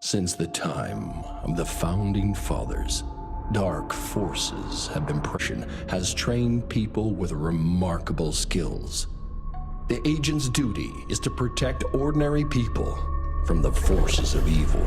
Since the time of the Founding Fathers, dark forces have been pressured, has trained people with remarkable skills. The agent's duty is to protect ordinary people from the forces of evil.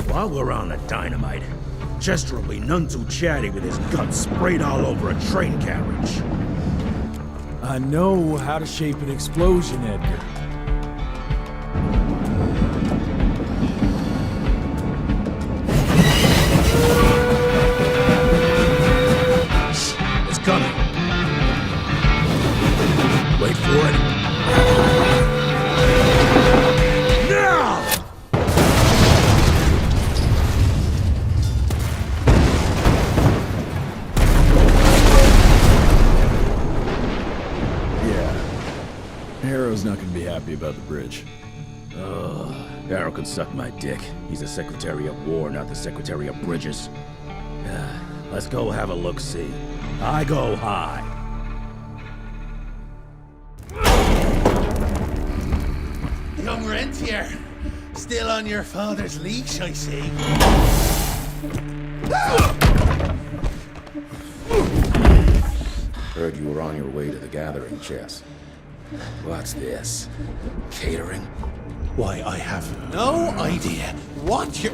While we're on the dynamite, Chester will be none too chatty with his guts sprayed all over a train carriage. I know how to shape an explosion, Edgar. It's coming. Wait for it. Harrow's not gonna be happy about the bridge. Harrow can suck my dick. He's the Secretary of War, not the Secretary of Bridges. Let's go have a look-see. I go high. Young Rentier, still on your father's leash, I see. Heard you were on your way to the gathering, Chess. What's this? Catering? Why, I have no idea what you're...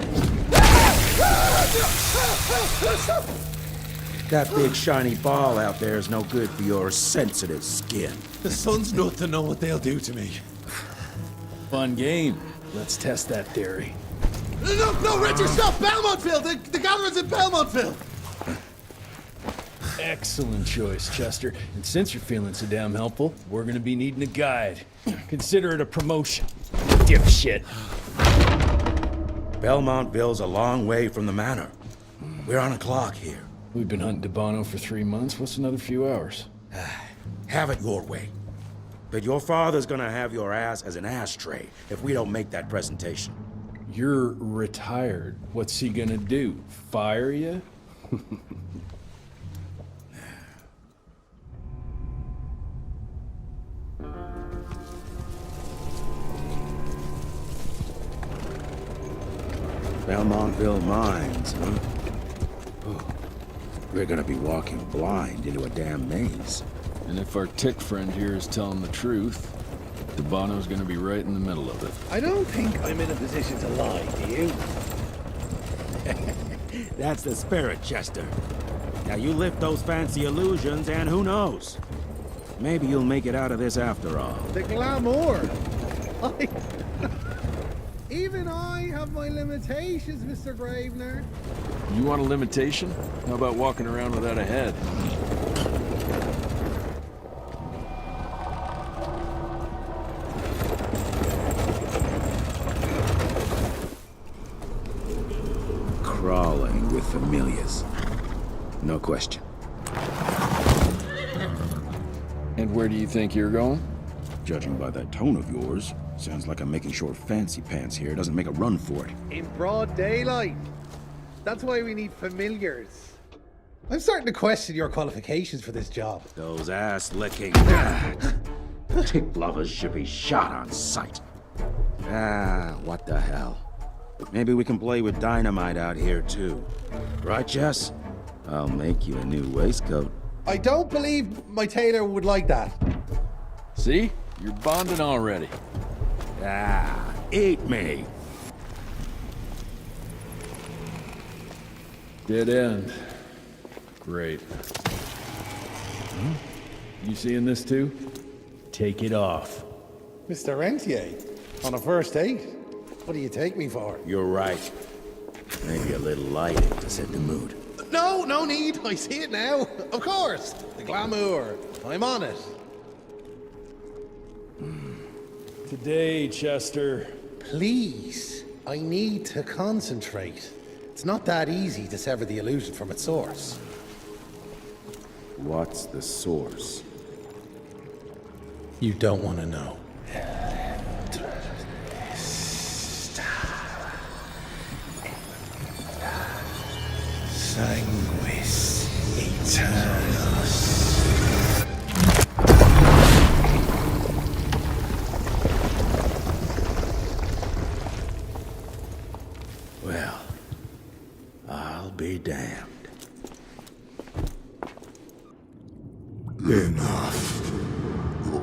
That big shiny ball out there is no good for your sensitive skin. The sun's not to know what they'll do to me. Fun game. Let's test that theory. No, Richard, stop! Belmontville! The gathering's in Belmontville! Excellent choice, Chester. And since you're feeling so damn helpful, we're gonna be needing a guide. Consider it a promotion. Dipshit. Belmontville's a long way from the manor. We're on a clock here. We've been hunting DeBono for 3 months. What's another few hours? Have it your way. But your father's gonna have your ass as an ashtray if we don't make that presentation. You're retired. What's he gonna do? Fire you? Belmontville Mines, huh? Oh, we're gonna be walking blind into a damn maze. And if our tick friend here is telling the truth, DeBono's gonna be right in the middle of it. I don't think I'm in a position to lie, do you? That's the spirit, Chester. Now you lift those fancy illusions and who knows? Maybe you'll make it out of this after all. The glamour! Even I have my limitations, Mr. Gravener. You want a limitation? How about walking around without a head? Crawling with familiars. No question. And where do you think you're going? Judging by that tone of yours, sounds like I'm making sure Fancy Pants here doesn't make a run for it. In broad daylight. That's why we need familiars. I'm starting to question your qualifications for this job. Those ass-licking tick lovers should be shot on sight. What the hell? Maybe we can play with dynamite out here, too. Right, Jess? I'll make you a new waistcoat. I don't believe my tailor would like that. See? You're bonding already. Ah, eat me. Dead end. Great. You seeing this too? Take it off. Mr. Rentier, on a first date? What do you take me for? You're right. Maybe a little lighting to set the mood. No, no need. I see it now. Of course. The glamour. I'm on it. Today, Chester. Please, I need to concentrate. It's not that easy to sever the illusion from its source. What's the source? You don't want to know. Sanguis Eternus. Well, I'll be damned. Enough.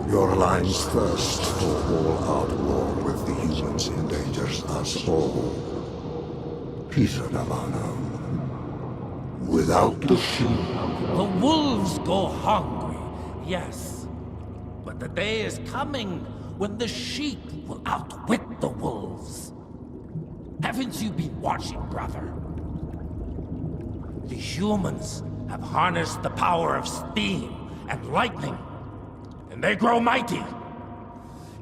Your line's thirst for all-out war with the humans endangers us all. Peter Davano. Without the sheep, The wolves go hungry, yes. But the day is coming when the sheep will outwit the wolves. Haven't you been watching, brother? The humans have harnessed the power of steam and lightning, and they grow mighty.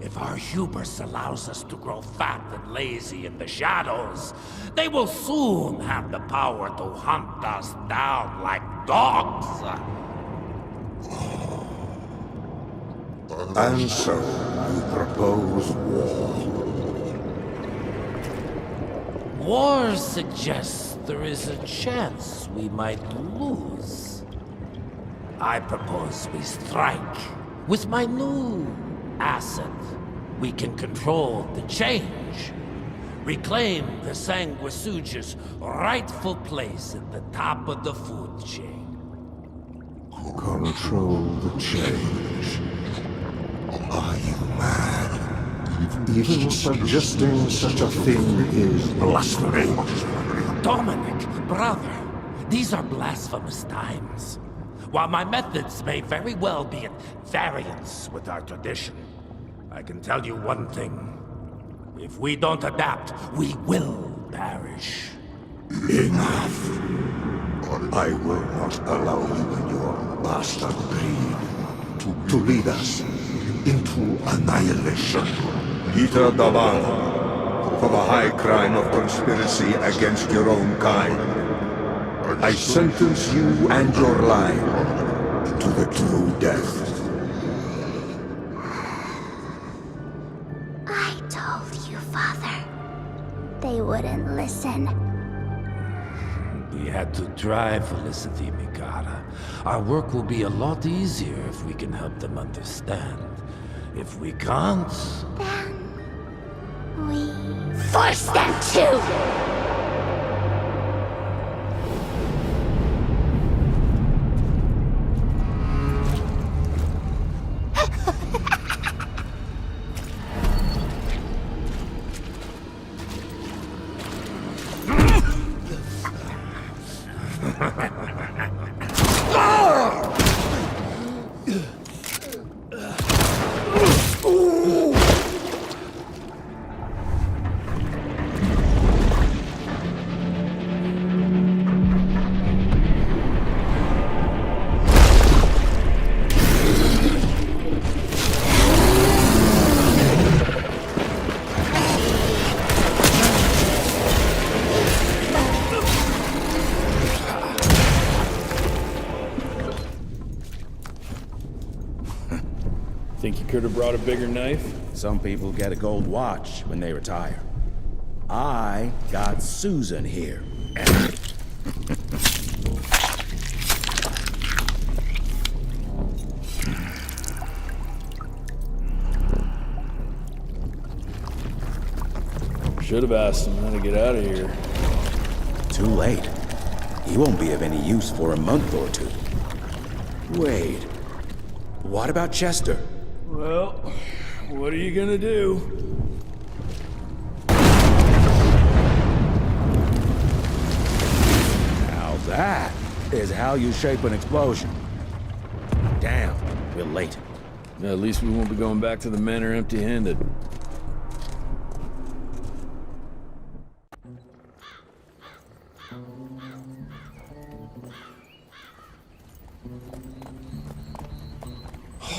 If our hubris allows us to grow fat and lazy in the shadows, they will soon have the power to hunt us down like dogs. and so you propose war. War suggests there is a chance we might lose. I propose we strike. With my new asset, we can control the change. Reclaim the Sanguisuja's rightful place at the top of the food chain. Control the change. Are you mad? Even suggesting such a thing is blasphemy. Dominic, brother, these are blasphemous times. While my methods may very well be at variance with our tradition, I can tell you one thing. If we don't adapt, we will perish. Enough. I will not allow you and your bastard breed to lead us into annihilation. Peter Davan, for the high crime of conspiracy against your own kind, I sentence you and your line to the true death. I told you, Father. They wouldn't listen. We had to try, Felicity Mikata. Our work will be a lot easier if we can help them understand. If we can't... Then... we... force them to! Think you could have brought a bigger knife? Some people get a gold watch when they retire. I got Susan here. Should have asked him how to get out of here. Too late. He won't be of any use for a month or two. Wait. What about Chester? Well, What are you gonna do? Now that is how you shape an explosion. Damn, we're late. At least we won't be going back to the manor empty-handed.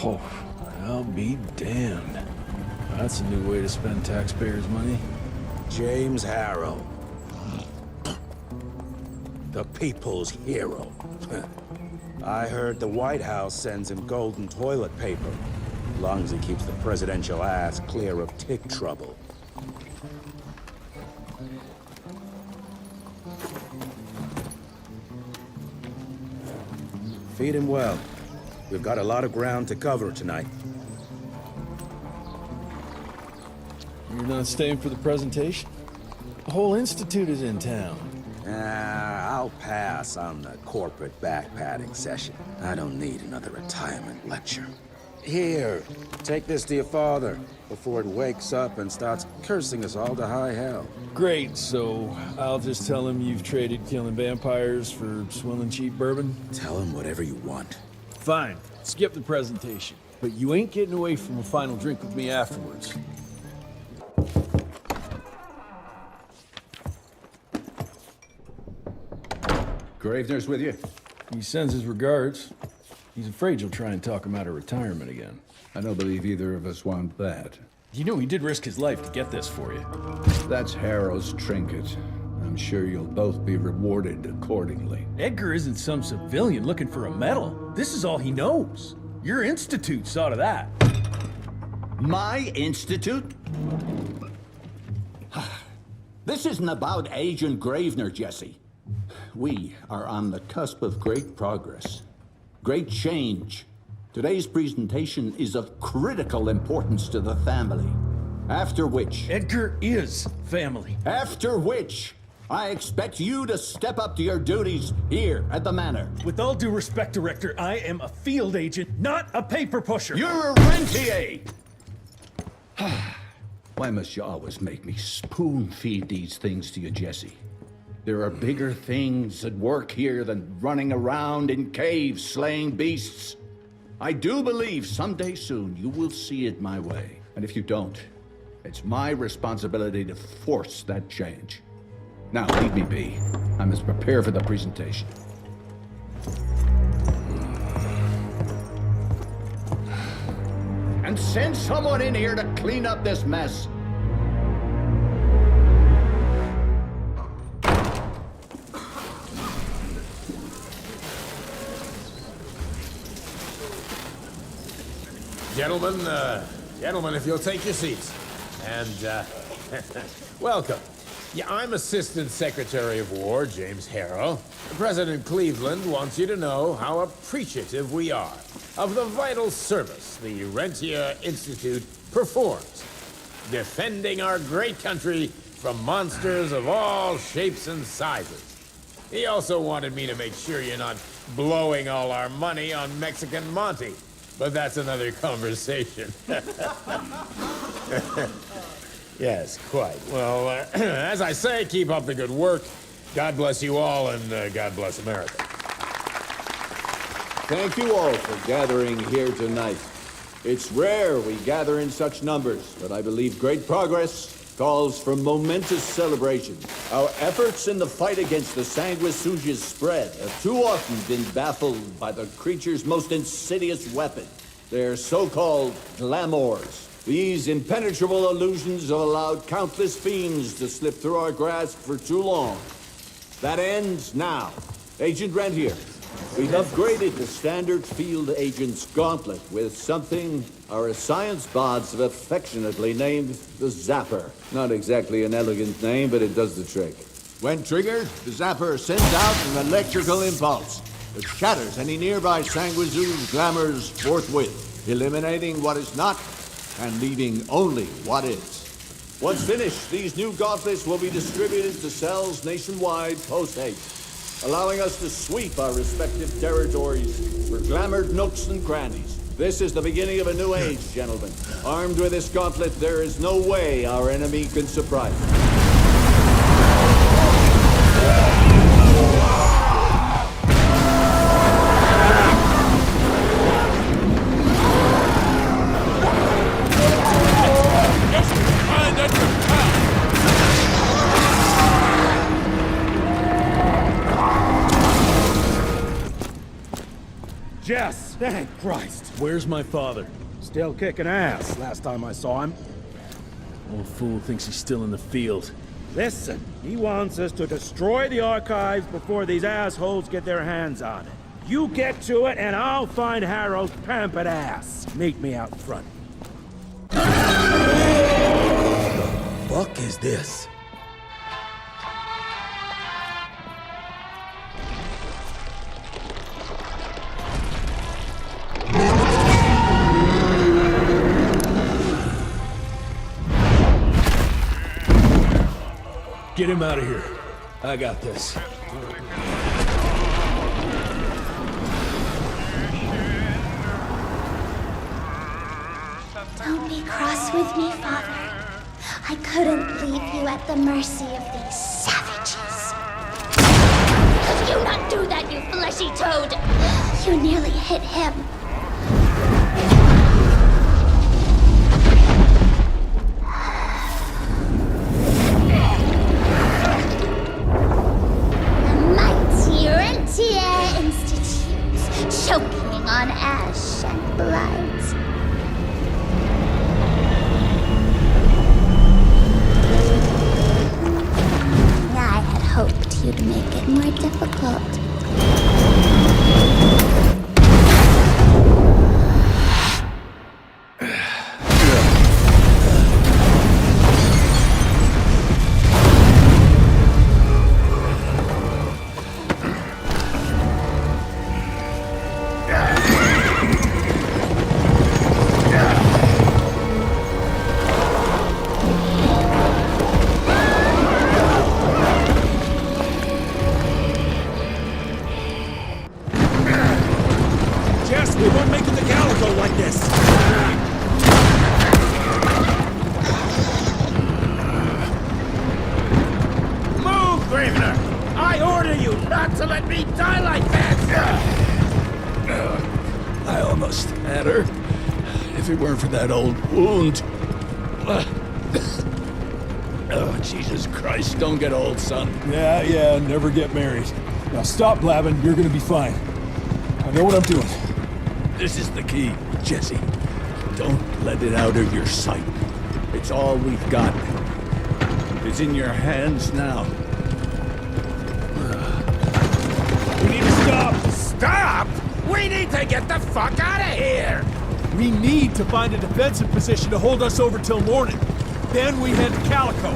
Oh, I'll be damned. That's a new way to spend taxpayers' money. James Harrow. The people's hero. I heard the White House sends him golden toilet paper, as long as he keeps the presidential ass clear of tick trouble. Feed him well. We've got a lot of ground to cover tonight. You're not staying for the presentation? The whole institute is in town. I'll pass on the corporate backpatting session. I don't need another retirement lecture. Here, take this to your father before it wakes up and starts cursing us all to high hell. Great, so I'll just tell him you've traded killing vampires for swilling cheap bourbon? Tell him whatever you want. Fine, skip the presentation. But you ain't getting away from a final drink with me afterwards. Gravener's with you? He sends his regards. He's afraid you'll try and talk him out of retirement again. I don't believe either of us want that. You know he did risk his life to get this for you. That's Harrow's trinket. I'm sure you'll both be rewarded accordingly. Edgar isn't some civilian looking for a medal. This is all he knows. Your institute saw to that. My institute? This isn't about Agent Gravener, Jesse. We are on the cusp of great progress, great change. Today's presentation is of critical importance to the family. After which... Edgar is family. After which, I expect you to step up to your duties here at the manor. With all due respect, Director, I am a field agent, not a paper pusher. You're a rentier! Why must you always make me spoon-feed these things to you, Jesse? There are bigger things at work here than running around in caves slaying beasts. I do believe someday soon you will see it my way. And if you don't, it's my responsibility to force that change. Now, leave me be. I must prepare for the presentation. And send someone in here to clean up this mess. Gentlemen, if you'll take your seats. And, welcome. Yeah, I'm Assistant Secretary of War, James Harrow. President Cleveland wants you to know how appreciative we are of the vital service the Rentier Institute performs, defending our great country from monsters of all shapes and sizes. He also wanted me to make sure you're not blowing all our money on Mexican Monty. But that's another conversation. Yes, quite. Well, as I say, keep up the good work. God bless you all, and God bless America. Thank you all for gathering here tonight. It's rare we gather in such numbers, but I believe great progress calls for momentous celebration. Our efforts in the fight against the sanguisuga's spread have too often been baffled by the creature's most insidious weapon, their so-called glamours. These impenetrable illusions have allowed countless fiends to slip through our grasp for too long. That ends now. Agent Rentier, we've upgraded the standard field agent's gauntlet with something our science bots have affectionately named the Zapper. Not exactly an elegant name, but it does the trick. When triggered, the Zapper sends out an electrical impulse that shatters any nearby sanguisuga's glamours forthwith, eliminating what is not and leaving only what is. Once finished, these new gauntlets will be distributed to cells nationwide post-haste, allowing us to sweep our respective territories for glamored nooks and crannies. This is the beginning of a new age, gentlemen. Armed with this gauntlet, there is no way our enemy can surprise us. Jess! Thank Christ! Where's my father? Still kicking ass, last time I saw him. Old fool thinks he's still in the field. Listen, he wants us to destroy the archives before these assholes get their hands on it. You get to it, and I'll find Harold's pampered ass. Meet me out front. The fuck is this? Get him out of here. I got this. Don't be cross with me, Father. I couldn't leave you at the mercy of these savages. Could you not do that, you fleshy toad? You nearly hit him. Choking on ash and blood. I had hoped you'd make it more difficult. We weren't making the Calico like this! Move, Gravener! I order you not to let me die like that! I almost had her. If it weren't for that old wound. Oh, Jesus Christ, don't get old, son. Yeah, never get married. Now stop blabbing, you're gonna be fine. I know what I'm doing. This is the key, Jesse. Don't let it out of your sight. It's all we've got. It's in your hands now. We need to stop! Stop?! We need to get the fuck out of here! We need to find a defensive position to hold us over till morning. Then we head to Calico.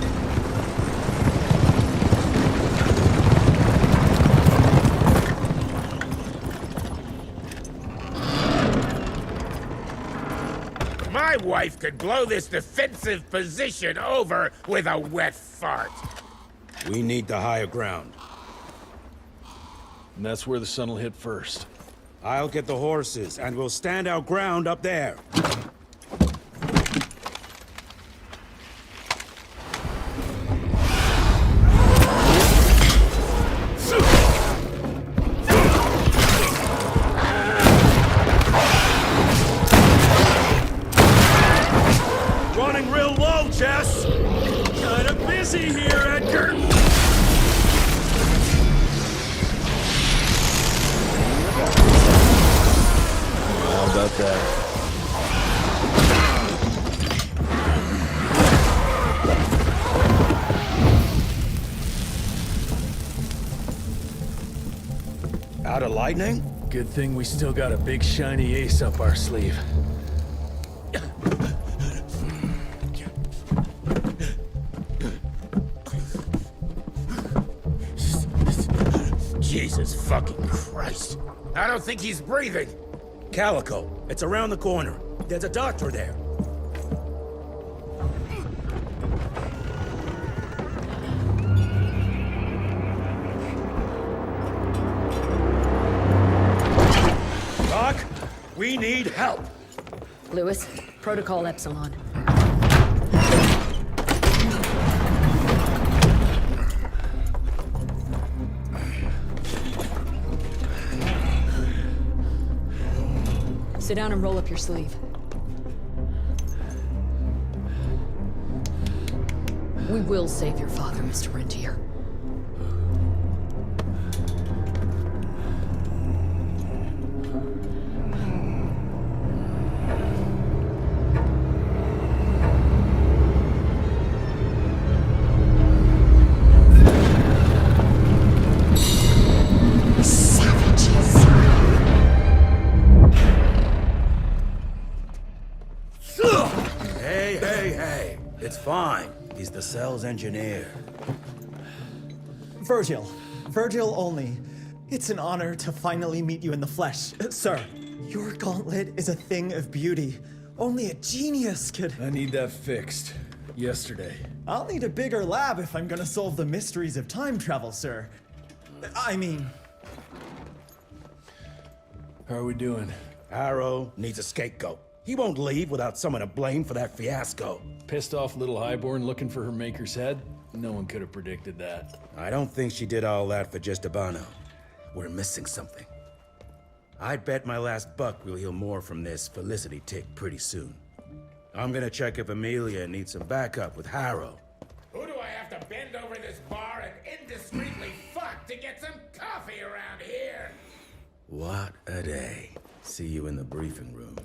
My wife could blow this defensive position over with a wet fart. We need the higher ground. And that's where the sun will hit first. I'll get the horses, and we'll stand our ground up there. Running real low, Jess! Kinda busy here, Edgar! How about that? Out of lightning? Good thing we still got a big shiny ace up our sleeve. Jesus fucking Christ. I don't think he's breathing. Calico, it's around the corner. There's a doctor there. Doc, we need help. Lewis, Protocol Epsilon. Sit down and roll up your sleeve. We will save your father, Mr. Rentier. Hey, it's fine. He's the cell's engineer. Virgil only. It's an honor to finally meet you in the flesh. Sir, your gauntlet is a thing of beauty. Only a genius could... I need that fixed. Yesterday. I'll need a bigger lab if I'm gonna solve the mysteries of time travel, sir. I mean... How are we doing? Harrow needs a scapegoat. He won't leave without someone to blame for that fiasco. Pissed off little highborn looking for her maker's head? No one could have predicted that. I don't think she did all that for just Abano. We're missing something. I'd bet my last buck we'll hear more from this Felicity tick pretty soon. I'm gonna check if Amelia needs some backup with Harrow. Who do I have to bend over this bar and indiscreetly fuck to get some coffee around here? What a day. See you in the briefing room.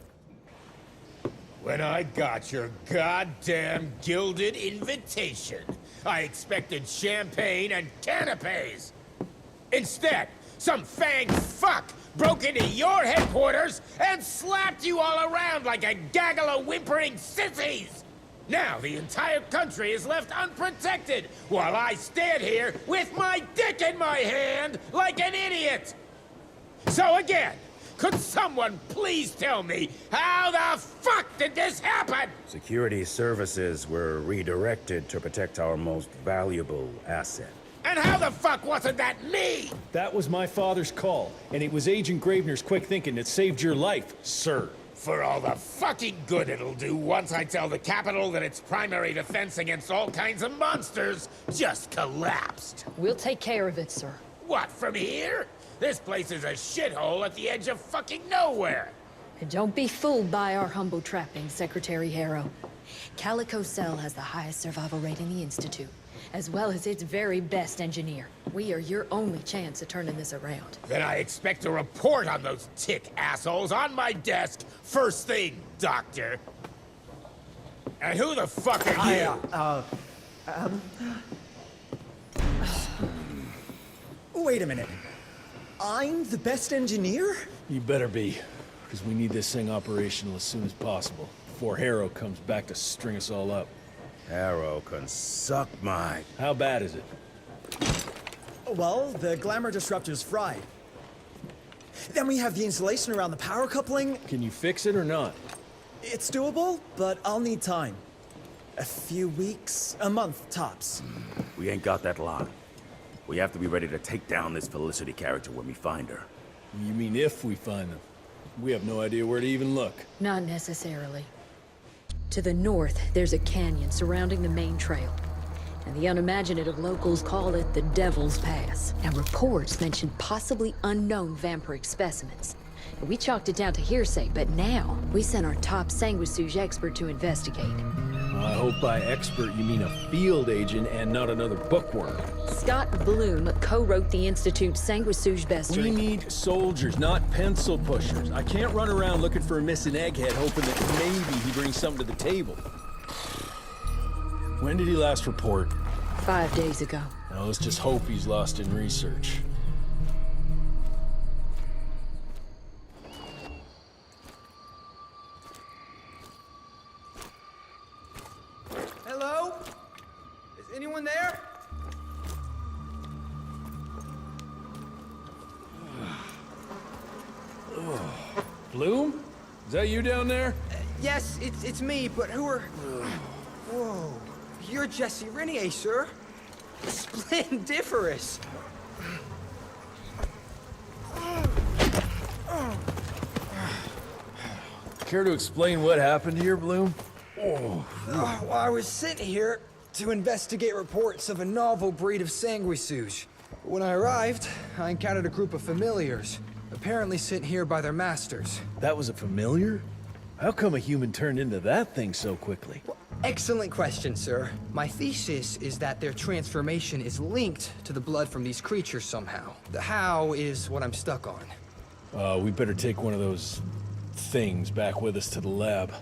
When I got your goddamn gilded invitation, I expected champagne and canapes. Instead, some fang fuck broke into your headquarters and slapped you all around like a gaggle of whimpering sissies. Now the entire country is left unprotected while I stand here with my dick in my hand like an idiot. So again, could someone please tell me how the fuck did this happen? Security services were redirected to protect our most valuable asset. And how the fuck wasn't that me? That was my father's call, and it was Agent Gravener's quick thinking that saved your life, sir. For all the fucking good it'll do once I tell the Capitol that its primary defense against all kinds of monsters just collapsed. We'll take care of it, sir. What, from here? This place is a shithole at the edge of fucking nowhere. And don't be fooled by our humble trappings, Secretary Harrow. Calico Cell has the highest survival rate in the Institute, as well as its very best engineer. We are your only chance of turning this around. Then I expect a report on those tick assholes on my desk first thing, Doctor. And who the fuck are you? Wait a minute. I'm the best engineer? You better be, because we need this thing operational as soon as possible, before Harrow comes back to string us all up. Harrow can suck my... How bad is it? Well, the glamour disruptor's fried. Then we have the insulation around the power coupling. Can you fix it or not? It's doable, but I'll need time. A few weeks, a month tops. We ain't got that long. We have to be ready to take down this Felicity character when we find her. You mean if we find them? We have no idea where to even look. Not necessarily. To the north, there's a canyon surrounding the main trail. And the unimaginative locals call it the Devil's Pass. And reports mention possibly unknown vampiric specimens. And we chalked it down to hearsay, but now we sent our top sanguisuge expert to investigate. I hope by expert you mean a field agent and not another bookworm. Scott Bloom co-wrote the Institute's sanguisuge bestiary. We need soldiers, not pencil pushers. I can't run around looking for a missing egghead hoping that maybe he brings something to the table. When did he last report? 5 days ago. Now let's just hope he's lost in research. Hello? Is anyone there? Bloom? Is that you down there? Yes, it's me, but who are... Whoa. You're Jesse Renier, sir. Splendiferous. Care to explain what happened here, Bloom? Well, I was sent here to investigate reports of a novel breed of sanguisuge. When I arrived, I encountered a group of familiars, apparently sent here by their masters. That was a familiar? How come a human turned into that thing so quickly? Well, excellent question, sir. My thesis is that their transformation is linked to the blood from these creatures somehow. The how is what I'm stuck on. We better take one of those things back with us to the lab.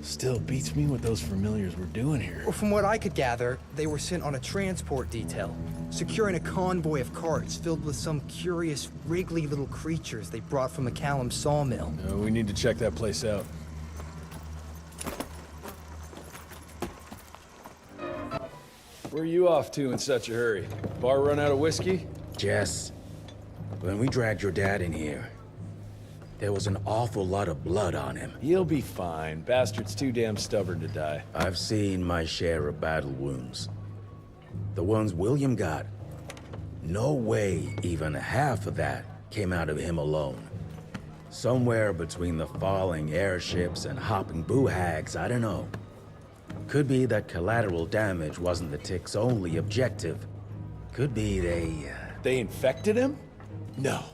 Still beats me what those familiars were doing here. Well, from what I could gather, they were sent on a transport detail, securing a convoy of carts filled with some curious, wriggly little creatures they brought from McCallum's sawmill. We need to check that place out. Where are you off to in such a hurry? Bar run out of whiskey? Jess, when we dragged your dad in here, there was an awful lot of blood on him. He'll be fine. Bastard's too damn stubborn to die. I've seen my share of battle wounds. The ones William got, no way even half of that came out of him alone. Somewhere between the falling airships and hopping boo-hags, I don't know. Could be that collateral damage wasn't the Tick's only objective. Could be They infected him? No.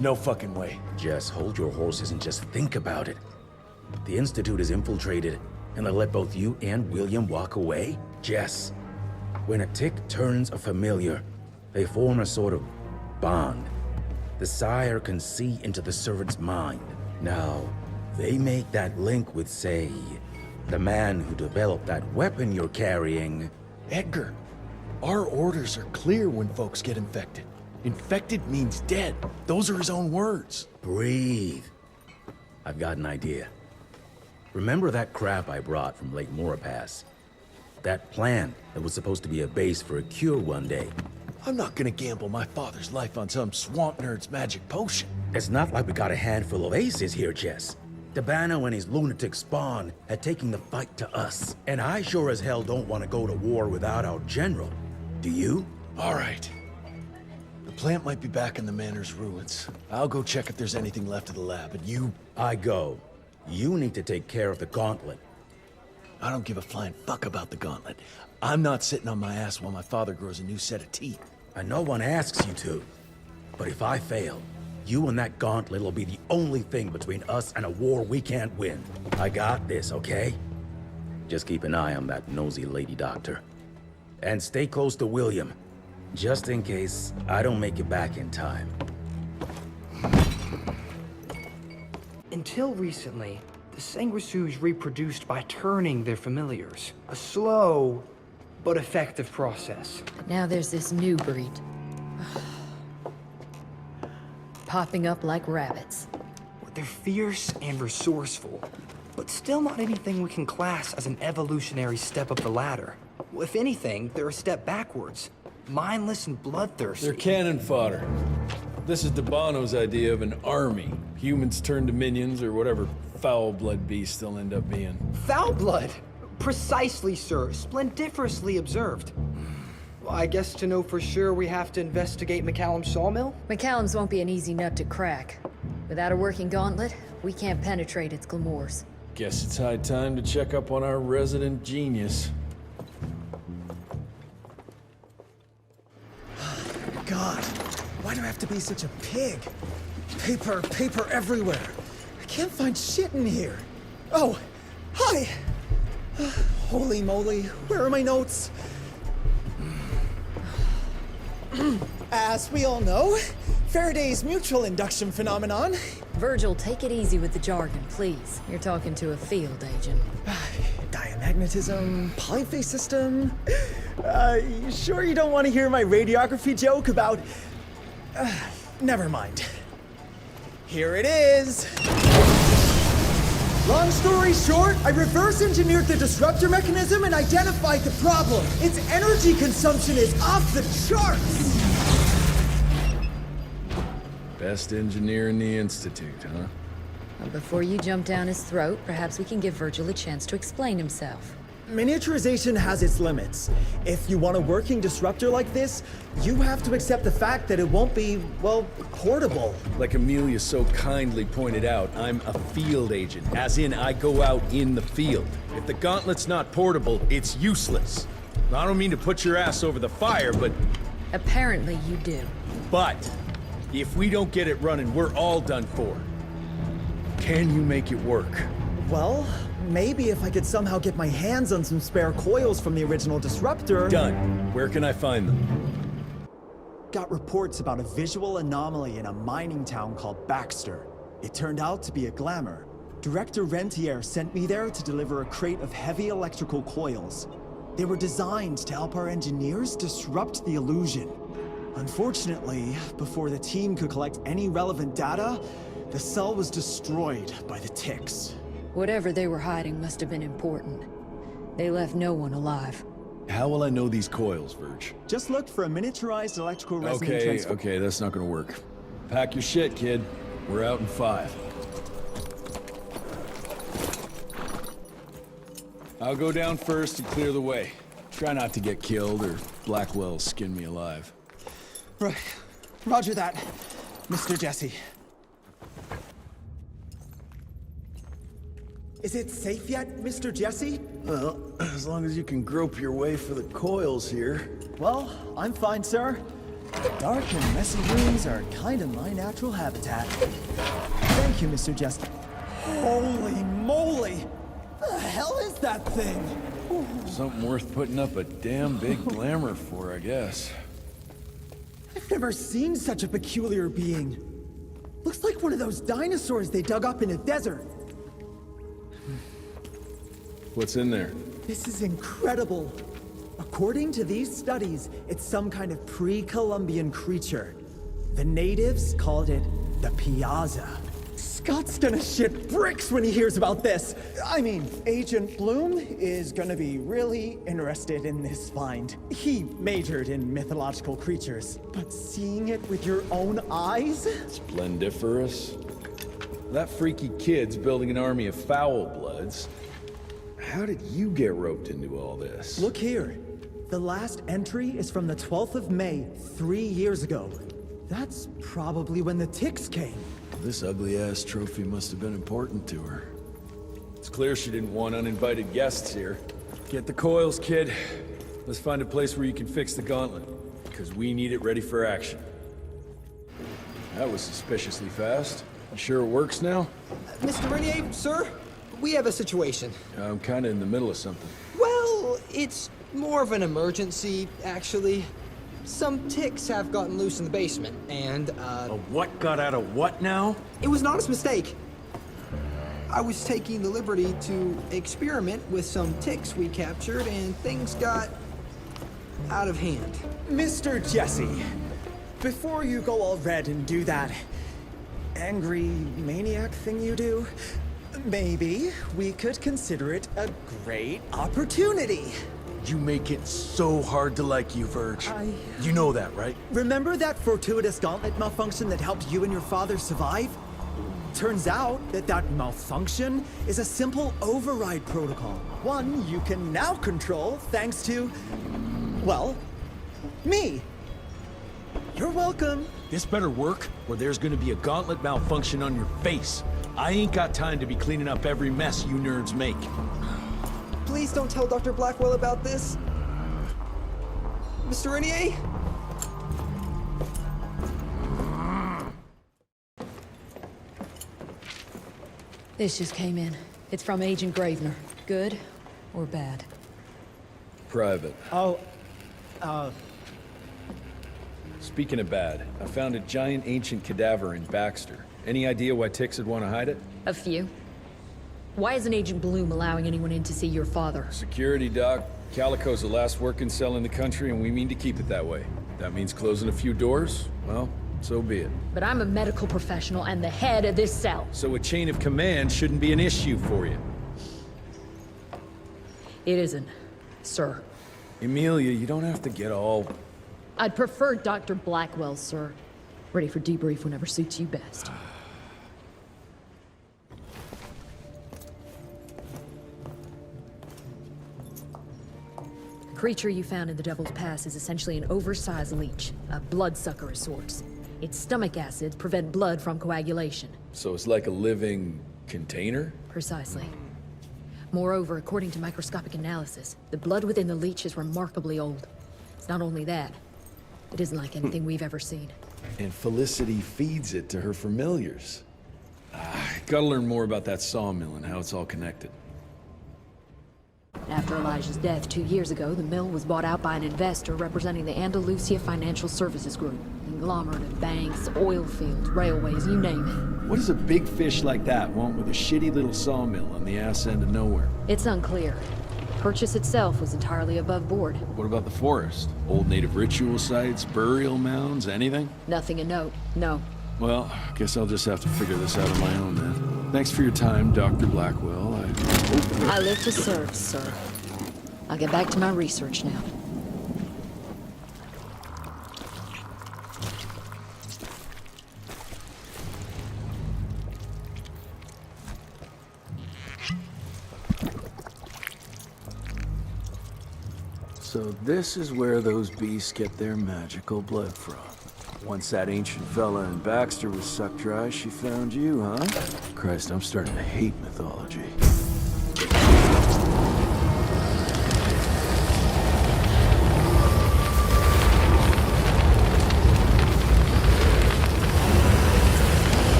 No fucking way. Just hold your horses and just think about it. The Institute is infiltrated, and they let both you and William walk away? Jess, when a Tick turns a familiar, they form a sort of bond. The sire can see into the servant's mind. Now, they make that link with, say, the man who developed that weapon you're carrying. Edgar, our orders are clear when folks get infected. Infected means dead. Those are his own words. Breathe. I've got an idea. Remember that crap I brought from Lake Morapass? That plant that was supposed to be a base for a cure one day. I'm not gonna gamble my father's life on some swamp nerd's magic potion. It's not like we got a handful of aces here, Jess. Dabano and his lunatic spawn had taken the fight to us. And I sure as hell don't want to go to war without our general. Do you? All right. The plant might be back in the manor's ruins. I'll go check if there's anything left of the lab, and you... I go. You need to take care of the gauntlet. I don't give a flying fuck about the gauntlet. I'm not sitting on my ass while my father grows a new set of teeth. And no one asks you to. But if I fail, you and that gauntlet will be the only thing between us and a war we can't win. I got this, okay? Just keep an eye on that nosy lady doctor. And stay close to William, just in case I don't make it back in time. Until recently, the sanguisuge reproduced by turning their familiars. A slow but effective process. Now there's this new breed. Popping up like rabbits. They're fierce and resourceful, but still not anything we can class as an evolutionary step up the ladder. Well, if anything, they're a step backwards. Mindless and bloodthirsty. They're cannon fodder. This is Dabano's idea of an army. Humans turn to minions or whatever foul-blood beasts they'll end up being. Foul blood? Precisely, sir. Splendiferously observed. Well, I guess to know for sure we have to investigate McCallum's sawmill? McCallum's won't be an easy nut to crack. Without a working gauntlet, we can't penetrate its glamours. Guess it's high time to check up on our resident genius. God, why do I have to be such a pig? Paper, paper everywhere. I can't find shit in here. Oh, hi! Holy moly, where are my notes? As we all know, Faraday's mutual induction phenomenon. Virgil, take it easy with the jargon, please. You're talking to a field agent. Diamagnetism, polyphase system. You sure you don't want to hear my radiography joke about... never mind. Here it is. Long story short, I reverse engineered the disruptor mechanism and identified the problem. Its energy consumption is off the charts. Best engineer in the Institute, huh? Well, before you jump down his throat, perhaps we can give Virgil a chance to explain himself. Miniaturization has its limits. If you want a working disruptor like this, you have to accept the fact that it won't be, well, portable. Like Amelia so kindly pointed out, I'm a field agent, as in I go out in the field. If the gauntlet's not portable, it's useless. I don't mean to put your ass over the fire, but... Apparently you do. But, if we don't get it running, we're all done for. Can you make it work? Well, maybe if I could somehow get my hands on some spare coils from the original disruptor... Done. Where can I find them? Got reports about a visual anomaly in a mining town called Baxter. It turned out to be a glamour. Director Rentier sent me there to deliver a crate of heavy electrical coils. They were designed to help our engineers disrupt the illusion. Unfortunately, before the team could collect any relevant data, the cell was destroyed by the ticks. Whatever they were hiding must have been important. They left no one alive. How will I know these coils, Verge? Just look for a miniaturized electrical resonant transformer. Okay, that's not gonna work. Pack your shit, kid. We're out in 5. I'll go down first and clear the way. Try not to get killed or Blackwell skin me alive. Right. Roger that, Mr. Jesse. Is it safe yet, Mr. Jesse? Well, as long as you can grope your way for the coils here. Well, I'm fine, sir. Dark and messy rooms are kind of my natural habitat. Thank you, Mr. Jesse. Holy moly! The hell is that thing? Something worth putting up a damn big glamour for, I guess. I've never seen such a peculiar being. Looks like one of those dinosaurs they dug up in a desert. What's in there? This is incredible. According to these studies, it's some kind of pre-Columbian creature. The natives called it the Piazza. Scott's gonna shit bricks when he hears about this. I mean, Agent Bloom is gonna be really interested in this find. He majored in mythological creatures, but seeing it with your own eyes? Splendiferous. That freaky kid's building an army of foul bloods. How did you get roped into all this? Look here. The last entry is from the 12th of May, 3 years ago. That's probably when the ticks came. This ugly-ass trophy must have been important to her. It's clear she didn't want uninvited guests here. Get the coils, kid. Let's find a place where you can fix the gauntlet, because we need it ready for action. That was suspiciously fast. You sure it works now? Mr. Renier, sir? We have a situation. I'm kinda in the middle of something. Well, it's more of an emergency, actually. Some ticks have gotten loose in the basement, and, A what got out of what now? It was an honest mistake. I was taking the liberty to experiment with some ticks we captured, and things got out of hand. Mr. Jesse, before you go all red and do that angry maniac thing you do, maybe we could consider it a great opportunity. You make it so hard to like you, Verge. You know that, right? Remember that fortuitous gauntlet malfunction that helped you and your father survive? Turns out that that malfunction is a simple override protocol. One you can now control thanks to, well, me. You're welcome. This better work, or there's gonna be a gauntlet malfunction on your face. I ain't got time to be cleaning up every mess you nerds make. Please don't tell Dr. Blackwell about this. Mr. Renier? This just came in. It's from Agent Gravener. Good or bad? Private. Oh, Speaking of bad, I found a giant ancient cadaver in Baxter. Any idea why ticks would want to hide it? A few. Why isn't Agent Bloom allowing anyone in to see your father? Security, Doc. Calico's the last working cell in the country, and we mean to keep it that way. That means closing a few doors? Well, so be it. But I'm a medical professional and the head of this cell. So a chain of command shouldn't be an issue for you. It isn't, sir. Emilia, you don't have to get all... I'd prefer Dr. Blackwell, sir. Ready for debrief whenever suits you best. Creature you found in the Devil's Pass is essentially an oversized leech, a bloodsucker of sorts. Its stomach acids prevent blood from coagulation. So it's like a living container? Precisely. Moreover, according to microscopic analysis, the blood within the leech is remarkably old. It's not only that, it isn't like anything we've ever seen. And Felicity feeds it to her familiars. Gotta learn more about that sawmill and how it's all connected. After Elijah's death 2 years ago, the mill was bought out by an investor representing the Andalusia Financial Services Group. Conglomerate of banks, oil fields, railways, you name it. What does a big fish like that want with a shitty little sawmill on the ass end of nowhere? It's unclear. Purchase itself was entirely above board. What about the forest? Old native ritual sites, burial mounds, anything? Nothing of note, no. Well, guess I'll just have to figure this out on my own then. Thanks for your time, Dr. Blackwell. I live to serve, sir. I'll get back to my research now. So this is where those beasts get their magical blood from. Once that ancient fella in Baxter was sucked dry, she found you, huh? Christ, I'm starting to hate mythology.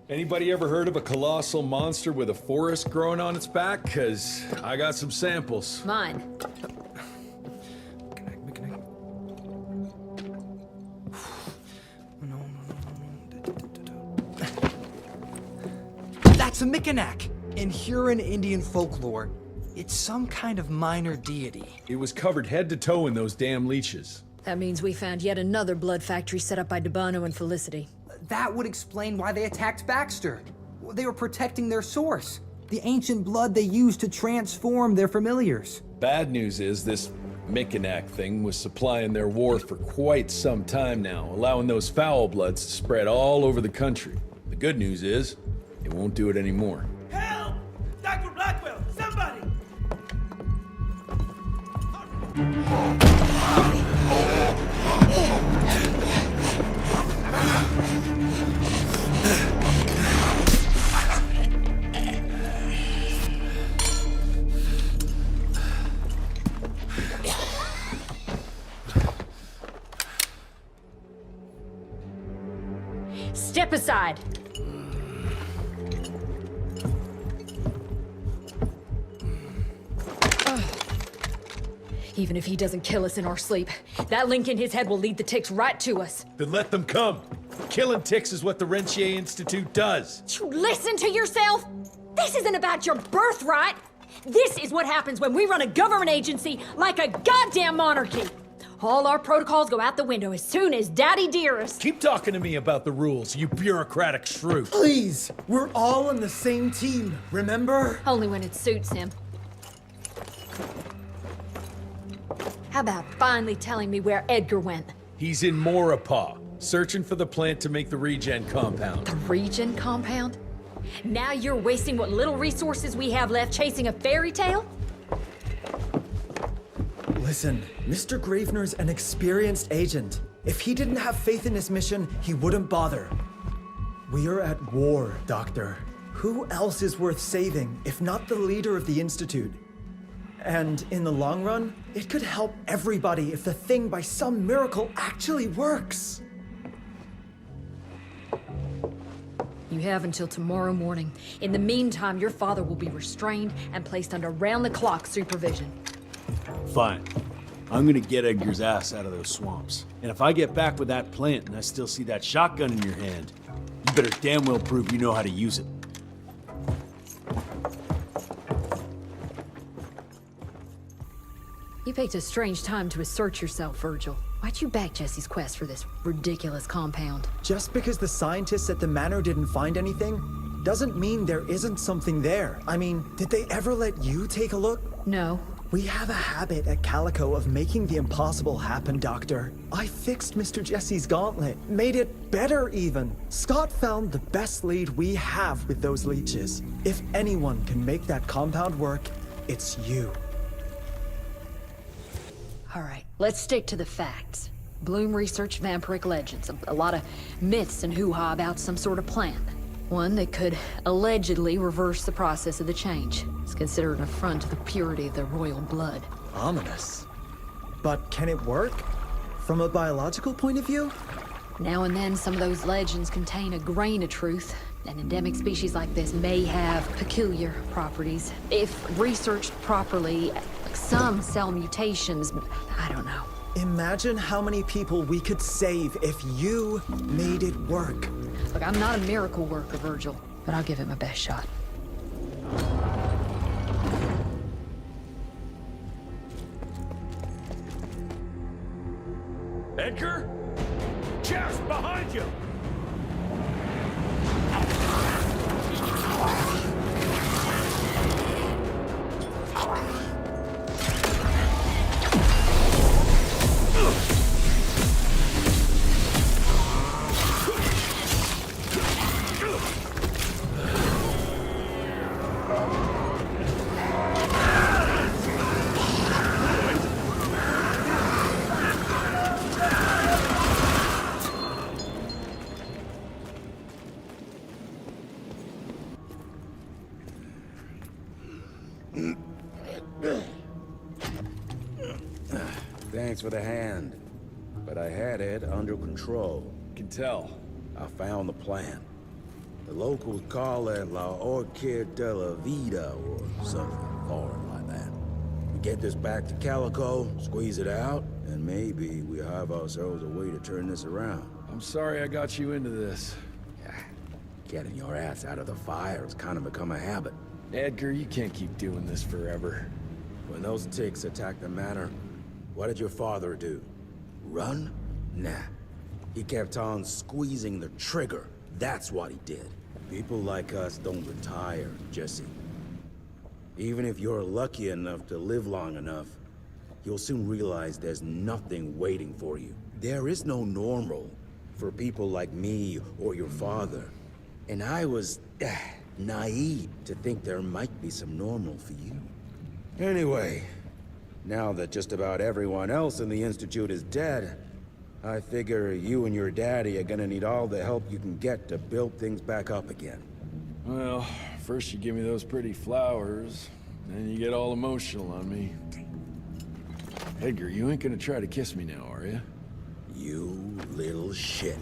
Anybody ever heard of a colossal monster with a forest growing on its back? 'Cause I got some samples. Mine. That's a Mikanak! In Huron Indian folklore, it's some kind of minor deity. It was covered head to toe in those damn leeches. That means we found yet another blood factory set up by Debano and Felicity. That would explain why they attacked Baxter. They were protecting their source, the ancient blood they used to transform their familiars. Bad news is this Mikanak thing was supplying their war for quite some time now, allowing those foul bloods to spread all over the country. The good news is, it won't do it anymore. Help! Dr. Blackwell, somebody! Step aside! Even if he doesn't kill us in our sleep, that link in his head will lead the ticks right to us. Then let them come. Killing ticks is what the Rentier Institute does. You listen to yourself? This isn't about your birthright. This is what happens when we run a government agency like a goddamn monarchy. All our protocols go out the window as soon as Daddy Dearest. Keep talking to me about the rules, you bureaucratic shrew. Please, we're all on the same team, remember? Only when it suits him. How about finally telling me where Edgar went? He's in Maurepas, searching for the plant to make the regen compound. The regen compound? Now you're wasting what little resources we have left chasing a fairy tale? Listen, Mr. Gravener's an experienced agent. If he didn't have faith in his mission, he wouldn't bother. We are at war, Doctor. Who else is worth saving, if not the leader of the Institute? And in the long run, it could help everybody if the thing by some miracle actually works. You have until tomorrow morning. In the meantime, your father will be restrained and placed under round-the-clock supervision. Fine. I'm gonna get Edgar's ass out of those swamps. And if I get back with that plant and I still see that shotgun in your hand, you better damn well prove you know how to use it. You picked a strange time to assert yourself, Virgil. Why'd you back Jesse's quest for this ridiculous compound? Just because the scientists at the manor didn't find anything, doesn't mean there isn't something there. I mean, did they ever let you take a look? No. We have a habit at Calico of making the impossible happen, Doctor. I fixed Mr. Jesse's gauntlet, made it better even. Scott found the best lead we have with those leeches. If anyone can make that compound work, it's you. All right, let's stick to the facts. Bloom researched vampiric legends, a lot of myths and hoo-ha about some sort of plant. One that could allegedly reverse the process of the change. It's considered an affront to the purity of the royal blood. Ominous. But can it work? From a biological point of view? Now and then, some of those legends contain a grain of truth. An endemic species like this may have peculiar properties. If researched properly, some cell mutations, I don't know. Imagine how many people we could save if you made it work. Look, I'm not a miracle worker, Virgil, but I'll give it my best shot. Edgar? Jess, behind you! Thanks for the hand, but I had it under control. Can tell. I found the plan. The locals call it La Orchid de la Vida or something foreign like that. We get this back to Calico, squeeze it out, and maybe we have ourselves a way to turn this around. I'm sorry I got you into this. Getting your ass out of the fire has kind of become a habit. Edgar, you can't keep doing this forever. When those ticks attacked the manor, what did your father do? Run? Nah. He kept on squeezing the trigger. That's what he did. People like us don't retire, Jesse. Even if you're lucky enough to live long enough, you'll soon realize there's nothing waiting for you. There is no normal for people like me or your father. And I was naive to think there might be some normal for you. Anyway, now that just about everyone else in the Institute is dead, I figure you and your daddy are gonna need all the help you can get to build things back up again. Well, first you give me those pretty flowers, then you get all emotional on me. Edgar, you ain't gonna try to kiss me now, are you? You little shit.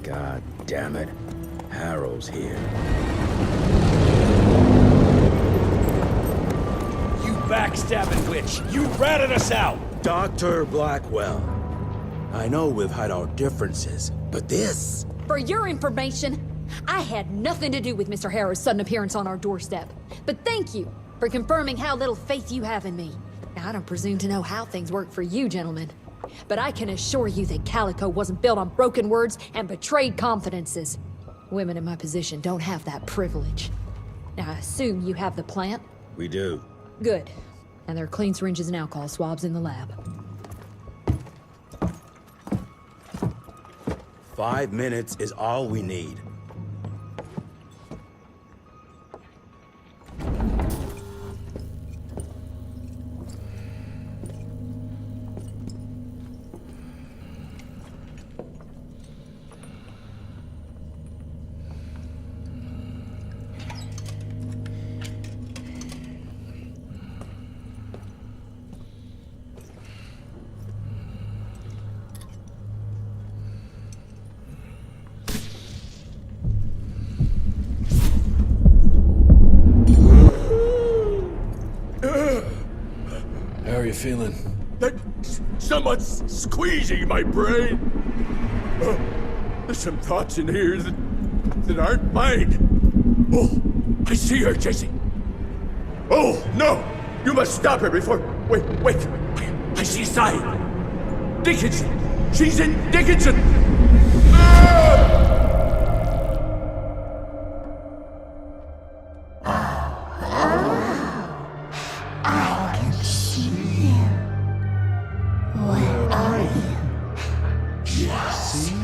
God damn it. Harrow's here. You backstabbing witch! You ratted us out! Dr. Blackwell. I know we've had our differences, but this... For your information, I had nothing to do with Mr. Harrow's sudden appearance on our doorstep. But thank you for confirming how little faith you have in me. Now, I don't presume to know how things work for you, gentlemen. But I can assure you that Calico wasn't built on broken words and betrayed confidences. Women in my position don't have that privilege. Now, I assume you have the plant? We do. Good. And there are clean syringes and alcohol swabs in the lab. 5 minutes is all we need. How are you feeling? Someone's squeezing my brain. There's some thoughts in here that aren't mine. Oh, I see her, Jesse. Oh, no! You must stop her before... Wait. I see sign. Dickinson! She's in Dickinson! I can see you. Where are you? Jesse?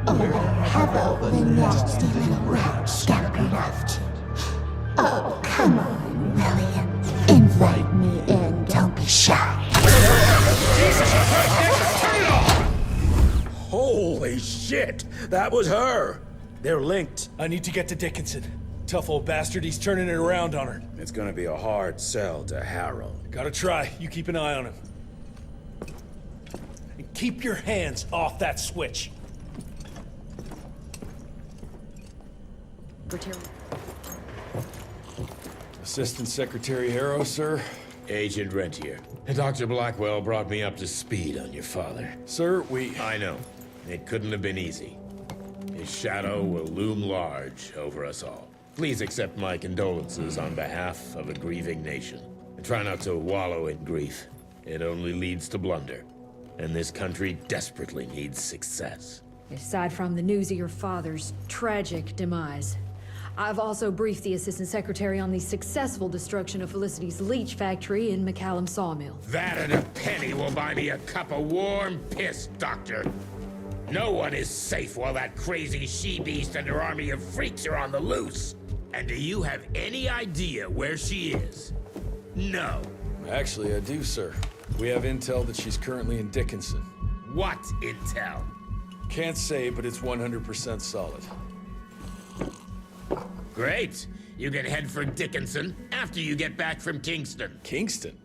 Or have all the nasty little rats scampered off to? Oh, come on, William. Invite me in, don't be shy. Holy shit! That was her! They're linked. I need to get to Dickinson. Tough old bastard, he's turning it around on her. It's gonna be a hard sell to Harrow. Gotta try. You keep an eye on him. And keep your hands off that switch. Assistant Secretary Harrow, sir. Agent Rentier. Dr. Blackwell brought me up to speed on your father. Sir, I know. It couldn't have been easy. His shadow will loom large over us all. Please accept my condolences on behalf of a grieving nation. And try not to wallow in grief. It only leads to blunder. And this country desperately needs success. Aside from the news of your father's tragic demise, I've also briefed the Assistant Secretary on the successful destruction of Felicity's leech factory in McCallum Sawmill. That and a penny will buy me a cup of warm piss, Doctor. No one is safe while that crazy she-beast and her army of freaks are on the loose. And do you have any idea where she is? No. Actually, I do, sir. We have intel that she's currently in Dickinson. What intel? Can't say, but it's 100% solid. Great. You can head for Dickinson after you get back from Kingston. Kingston?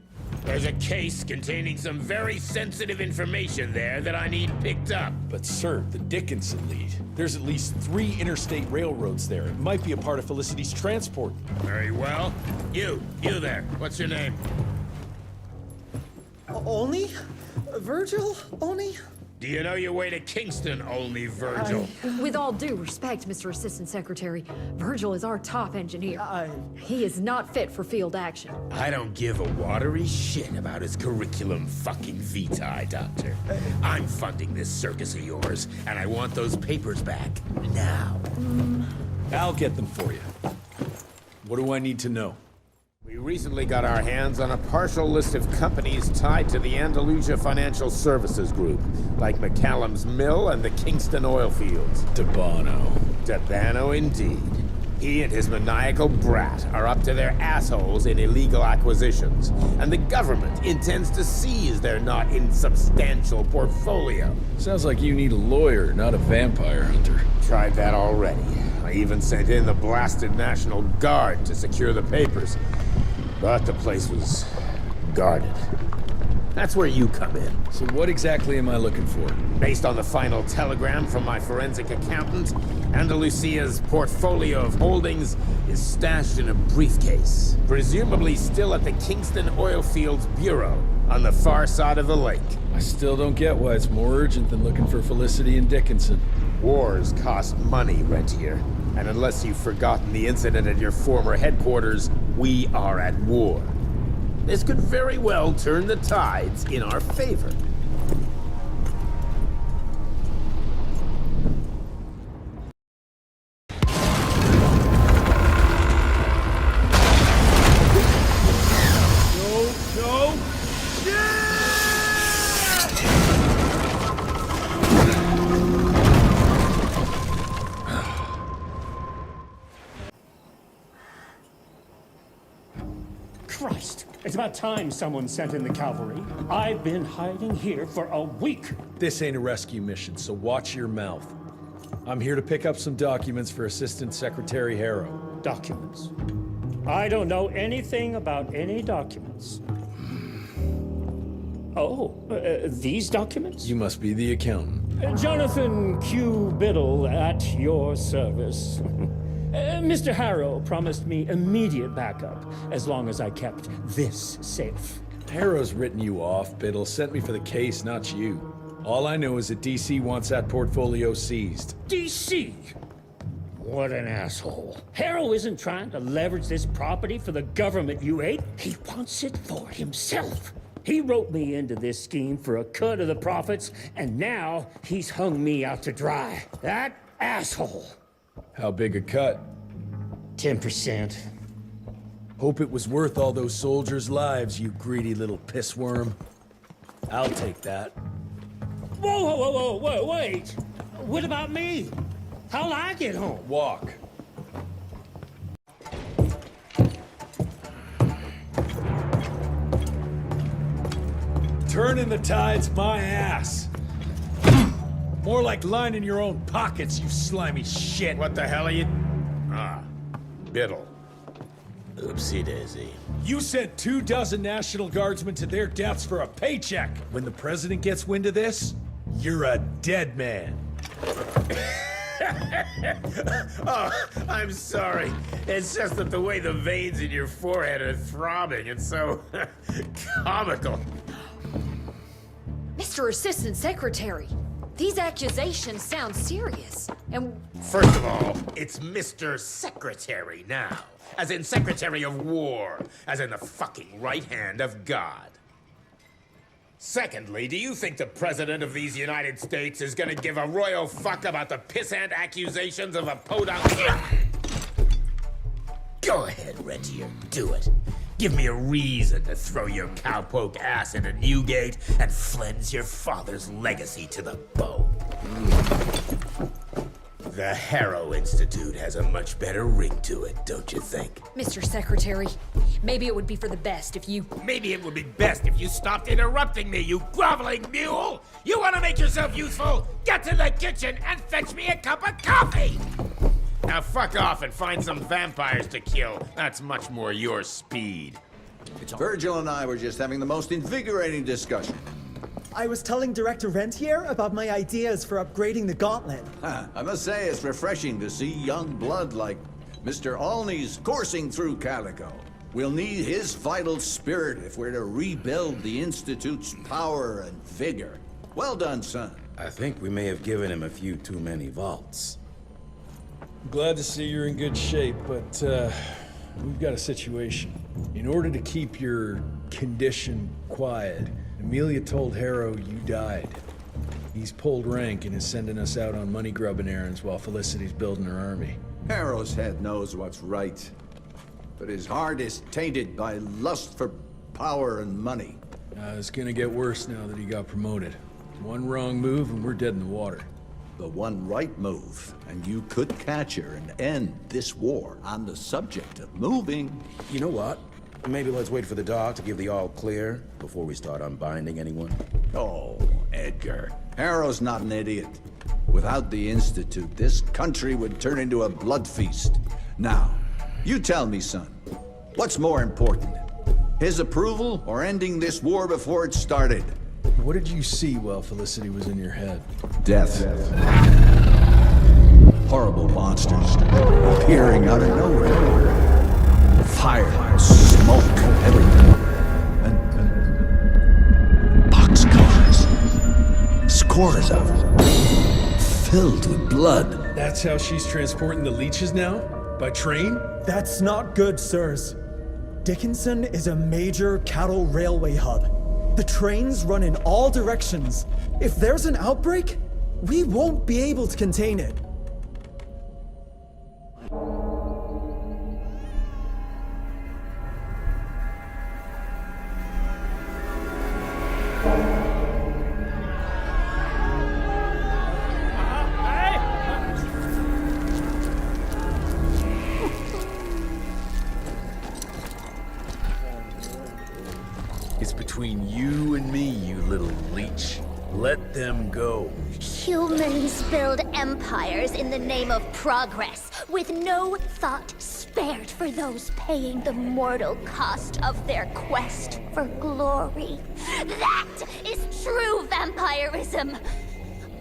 There's a case containing some very sensitive information there that I need picked up. But sir, the Dickinson lead. There's at least 3 interstate railroads there. It might be a part of Felicity's transport. Very well. You there. What's your name? Only? Virgil? Only? Do you know your way to Kingston, only Virgil? With all due respect, Mr. Assistant Secretary, Virgil is our top engineer. He is not fit for field action. I don't give a watery shit about his curriculum fucking vitae, Doctor. I'm funding this circus of yours, and I want those papers back now. I'll get them for you. What do I need to know? We recently got our hands on a partial list of companies tied to the Andalusia Financial Services Group, like McCallum's Mill and the Kingston oil fields. Debano indeed. He and his maniacal brat are up to their assholes in illegal acquisitions, and the government intends to seize their not insubstantial portfolio. Sounds like you need a lawyer, not a vampire hunter. Tried that already. I even sent in the blasted National Guard to secure the papers. But the place was guarded. That's where you come in. So what exactly am I looking for? Based on the final telegram from my forensic accountant, Andalusia's portfolio of holdings is stashed in a briefcase, presumably still at the Kingston Oil Fields Bureau on the far side of the lake. I still don't get why it's more urgent than looking for Felicity and Dickinson. Wars cost money, Rentier. And unless you've forgotten the incident at your former headquarters, we are at war. This could very well turn the tides in our favor. No! Christ! It's about time someone sent in the cavalry. I've been hiding here for a week. This ain't a rescue mission, so watch your mouth. I'm here to pick up some documents for Assistant Secretary Harrow. Documents? I don't know anything about any documents. Oh, these documents? You must be the accountant. Jonathan Q. Biddle at your service. Mr. Harrow promised me immediate backup as long as I kept this safe. Harrow's written you off, Biddle. Sent me for the case, not you. All I know is that DC wants that portfolio seized. DC? What an asshole. Harrow isn't trying to leverage this property for the government you ate. He wants it for himself. He roped me into this scheme for a cut of the profits, and now he's hung me out to dry. That asshole. How big a cut? 10%. Hope it was worth all those soldiers' lives, you greedy little pissworm. I'll take that. Whoa, wait! What about me? How'll I get home? Walk. Turning the tide's my ass. More like lining your own pockets, you slimy shit. What the hell are you... Ah, Biddle. Oopsie daisy. You sent 24 National Guardsmen to their deaths for a paycheck. When the president gets wind of this, you're a dead man. Oh, I'm sorry. It's just that the way the veins in your forehead are throbbing, it's so comical. Mr. Assistant Secretary, these accusations sound serious, and... First of all, it's Mr. Secretary now. As in Secretary of War. As in the fucking right hand of God. Secondly, do you think the President of these United States is gonna give a royal fuck about the pissant accusations of a podunk? Go ahead, Rentier, do it. Give me a reason to throw your cowpoke ass into Newgate and cleanse your father's legacy to the bone. The Harrow Institute has a much better ring to it, don't you think? Mr. Secretary, maybe it would be for the best if you... Maybe it would be best if you stopped interrupting me, you groveling mule! You want to make yourself useful? Get to the kitchen and fetch me a cup of coffee! Now fuck off and find some vampires to kill. That's much more your speed. Virgil and I were just having the most invigorating discussion. I was telling Director Rentier about my ideas for upgrading the gauntlet. I must say it's refreshing to see young blood like Mr. Olney's coursing through Calico. We'll need his vital spirit if we're to rebuild the Institute's power and vigor. Well done, son. I think we may have given him a few too many vaults. Glad to see you're in good shape, but we've got a situation. In order to keep your condition quiet, Amelia told Harrow you died. He's pulled rank and is sending us out on money-grubbing errands while Felicity's building her army. Harrow's head knows what's right, but his heart is tainted by lust for power and money. It's gonna get worse now that he got promoted. One wrong move and we're dead in the water. The one right move, and you could catch her and end this war. On the subject of moving... You know what? Maybe let's wait for the dog to give the all clear before we start unbinding anyone. Oh, Edgar. Harrow's not an idiot. Without the Institute, this country would turn into a blood feast. Now, you tell me, son, what's more important? His approval or ending this war before it started? What did you see while Felicity was in your head? Death. Horrible monsters appearing out of nowhere. Fire, smoke, everything. And boxcars. Scores of them. Filled with blood. That's how she's transporting the leeches now? By train? That's not good, sirs. Dickinson is a major cattle railway hub. The trains run in all directions. If there's an outbreak, we won't be able to contain it. It's between you and me, you little leech. Let them go. Humans build empires in the name of progress, with no thought spared for those paying the mortal cost of their quest for glory. That is true vampirism.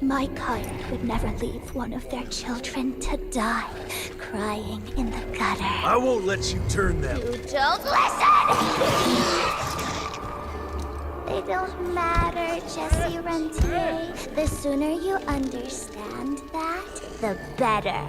My kind would never leave one of their children to die, crying in the gutter. I won't let you turn them. You don't listen! They don't matter, Jesse Rentier. The sooner you understand that, the better.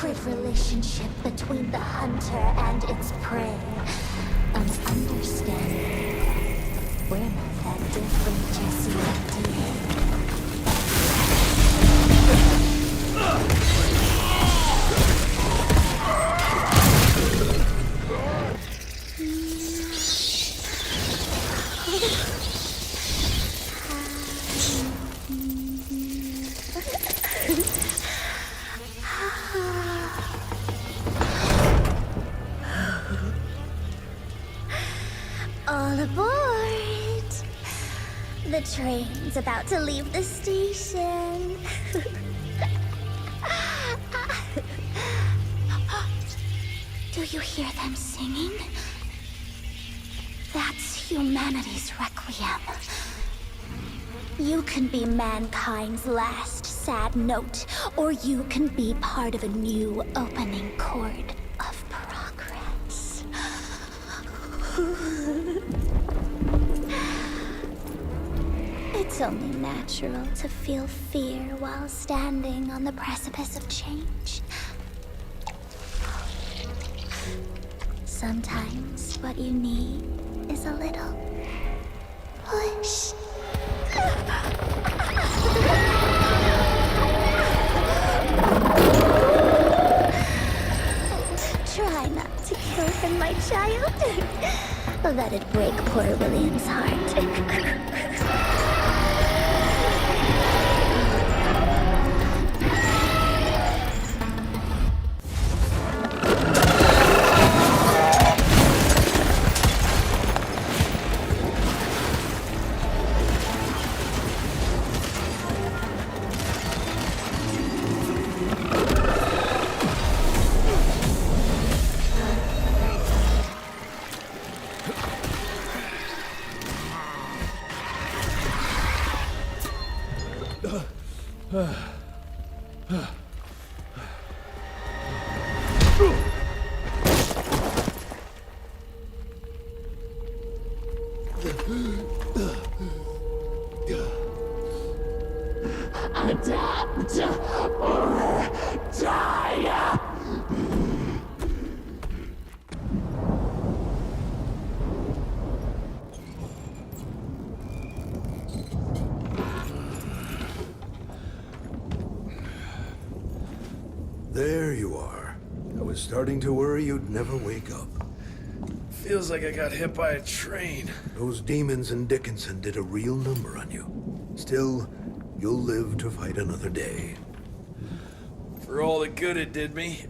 awkward relationship between the hunter and its prey. An understanding. We're not that different, Jesse and DA. All aboard! The train's about to leave the station. Do you hear them singing? That's humanity's requiem. You can be mankind's last sad note, or you can be part of a new opening chord of progress. It's only natural to feel fear while standing on the precipice of change. Sometimes what you need is a little push. Try not to kill him, my child. That'd break poor William's heart. Adapt or die. There you are. I was starting to worry you'd never wake up. Feels like I got hit by a train. Those demons in Dickinson did a real number on you. Still, you'll live to fight another day. For all the good it did me.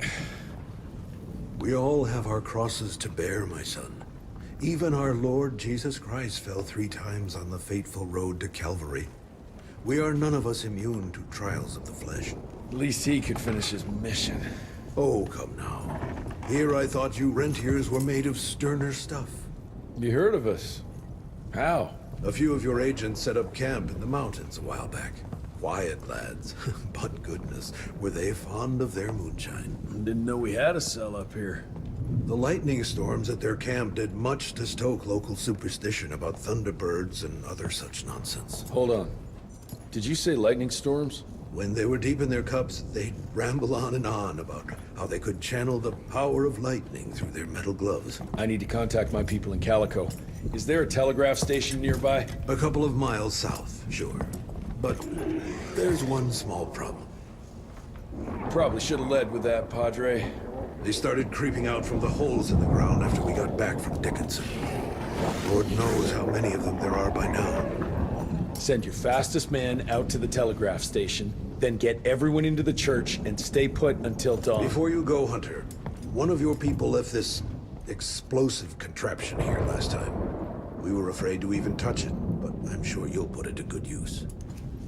We all have our crosses to bear, my son. Even our Lord Jesus Christ fell 3 times on the fateful road to Calvary. We are none of us immune to trials of the flesh. At least he could finish his mission. Oh, come now. Here I thought you rentiers were made of sterner stuff. You heard of us? How? A few of your agents set up camp in the mountains a while back. Quiet lads, but goodness, were they fond of their moonshine. Didn't know we had a cell up here. The lightning storms at their camp did much to stoke local superstition about thunderbirds and other such nonsense. Hold on. Did you say lightning storms? When they were deep in their cups, they'd ramble on and on about how they could channel the power of lightning through their metal gloves. I need to contact my people in Calico. Is there a telegraph station nearby? A couple of miles south, sure. But there's one small problem. Probably should have led with that, Padre. They started creeping out from the holes in the ground after we got back from Dickinson. Lord knows how many of them there are by now. Send your fastest man out to the telegraph station, then get everyone into the church and stay put until dawn. Before you go, Hunter, one of your people left this explosive contraption here last time. We were afraid to even touch it, but I'm sure you'll put it to good use.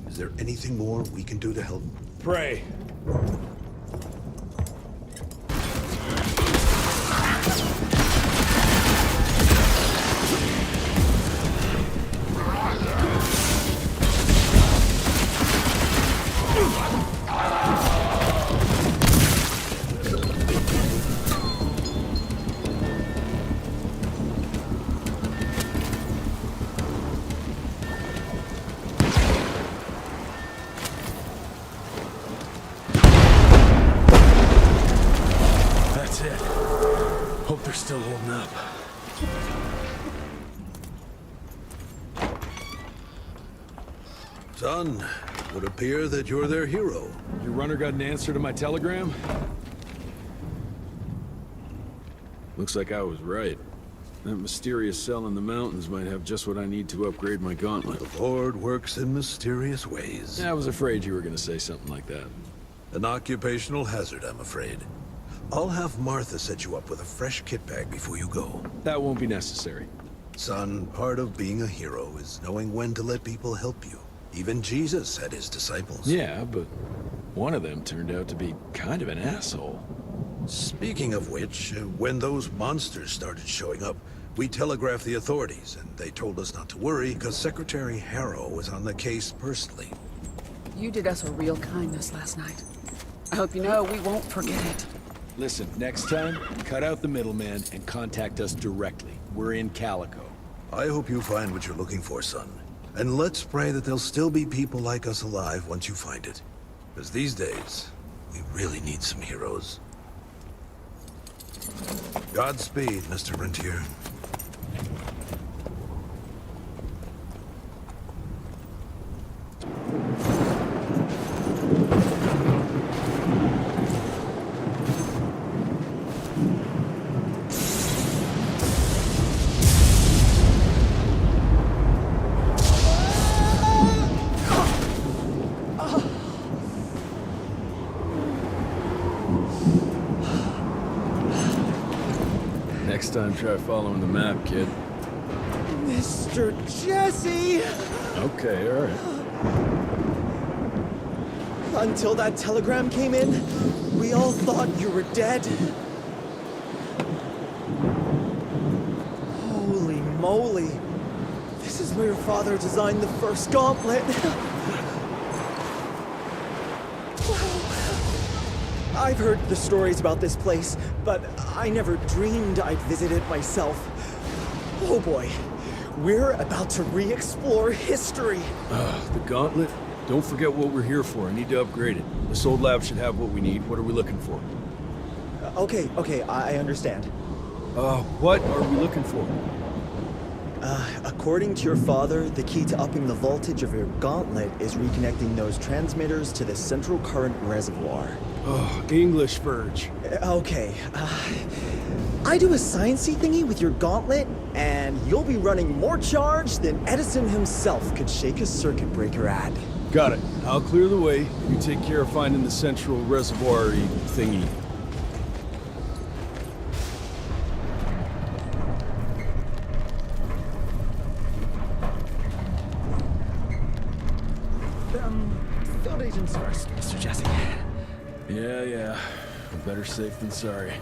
Is there anything more we can do to help? Pray. Son, it would appear that you're their hero. Your runner got an answer to my telegram? Looks like I was right. That mysterious cell in the mountains might have just what I need to upgrade my gauntlet. The Lord works in mysterious ways. I was afraid you were gonna say something like that. An occupational hazard, I'm afraid. I'll have Martha set you up with a fresh kit bag before you go. That won't be necessary. Son, part of being a hero is knowing when to let people help you. Even Jesus had his disciples. Yeah, but one of them turned out to be kind of an asshole. Speaking of which, when those monsters started showing up, we telegraphed the authorities, and they told us not to worry because Secretary Harrow was on the case personally. You did us a real kindness last night. I hope you know we won't forget it. Listen, next time, cut out the middleman and contact us directly. We're in Calico. I hope you find what you're looking for, son. And let's pray that there'll still be people like us alive once you find it. Because these days, we really need some heroes. Godspeed, Mr. Rentier. Next time, try following the map, kid. Mr. Jesse! Okay, all right. Until that telegram came in, we all thought you were dead. Holy moly. This is where your father designed the first gauntlet. I've heard the stories about this place, but I never dreamed I'd visit it myself. Oh boy, we're about to re-explore history. The gauntlet? Don't forget what we're here for. I need to upgrade it. This old lab should have what we need. What are we looking for? Okay, I understand. What are we looking for? According to your father, the key to upping the voltage of your gauntlet is reconnecting those transmitters to the central current reservoir. Oh, English Verge. Okay, I do a sciencey thingy with your gauntlet, and you'll be running more charge than Edison himself could shake a circuit breaker at. Got it. I'll clear the way. You take care of finding the central reservoir-y thingy. Field agents first, Mr. Jesse. Yeah. Better safe than sorry.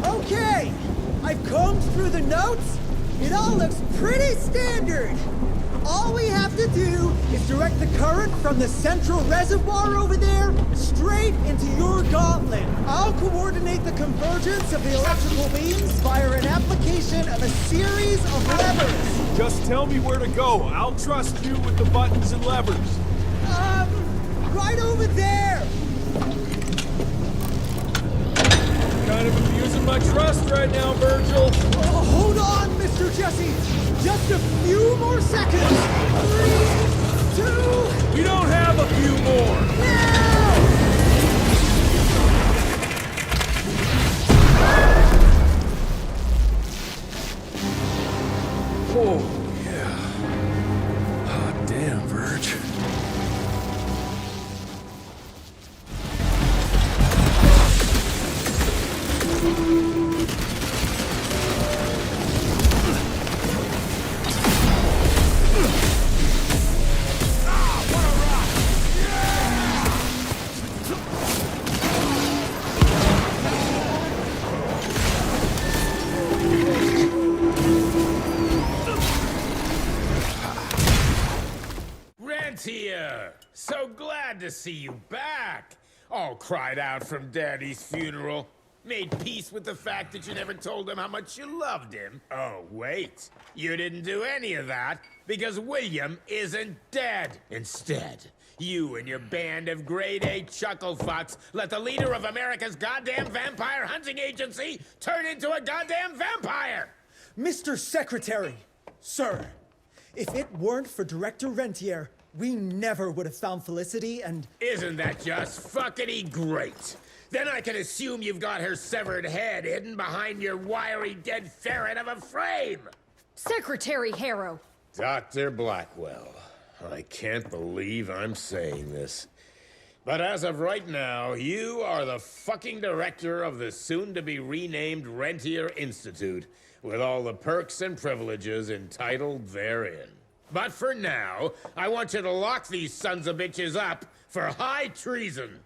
Okay, I've combed through the notes. It all looks pretty standard. All we have to do is direct the current from the central reservoir over there straight into your gauntlet. I'll coordinate the convergence of the electrical beams via an application of a series of levers. Just tell me where to go. I'll trust you with the buttons and levers. Right over there. Kind of abusing my trust right now, Virgil. Hold on, Mr. Jesse. Just a few more seconds. 3, 2... We don't have a few more. Oh, yeah. Hot damn, Verge. So glad to see you back. All cried out from Daddy's funeral. Made peace with the fact that you never told him how much you loved him. Oh, wait. You didn't do any of that because William isn't dead. Instead, you and your band of grade-A chuckle fucks let the leader of America's goddamn vampire hunting agency turn into a goddamn vampire! Mr. Secretary, sir, if it weren't for Director Rentier, we never would have found Felicity and... Isn't that just fuckity great? Then I can assume you've got her severed head hidden behind your wiry dead ferret of a frame! Secretary Harrow! Dr. Blackwell, I can't believe I'm saying this. But as of right now, you are the fucking director of the soon-to-be-renamed Rentier Institute, with all the perks and privileges entitled therein. But for now, I want you to lock these sons of bitches up for high treason.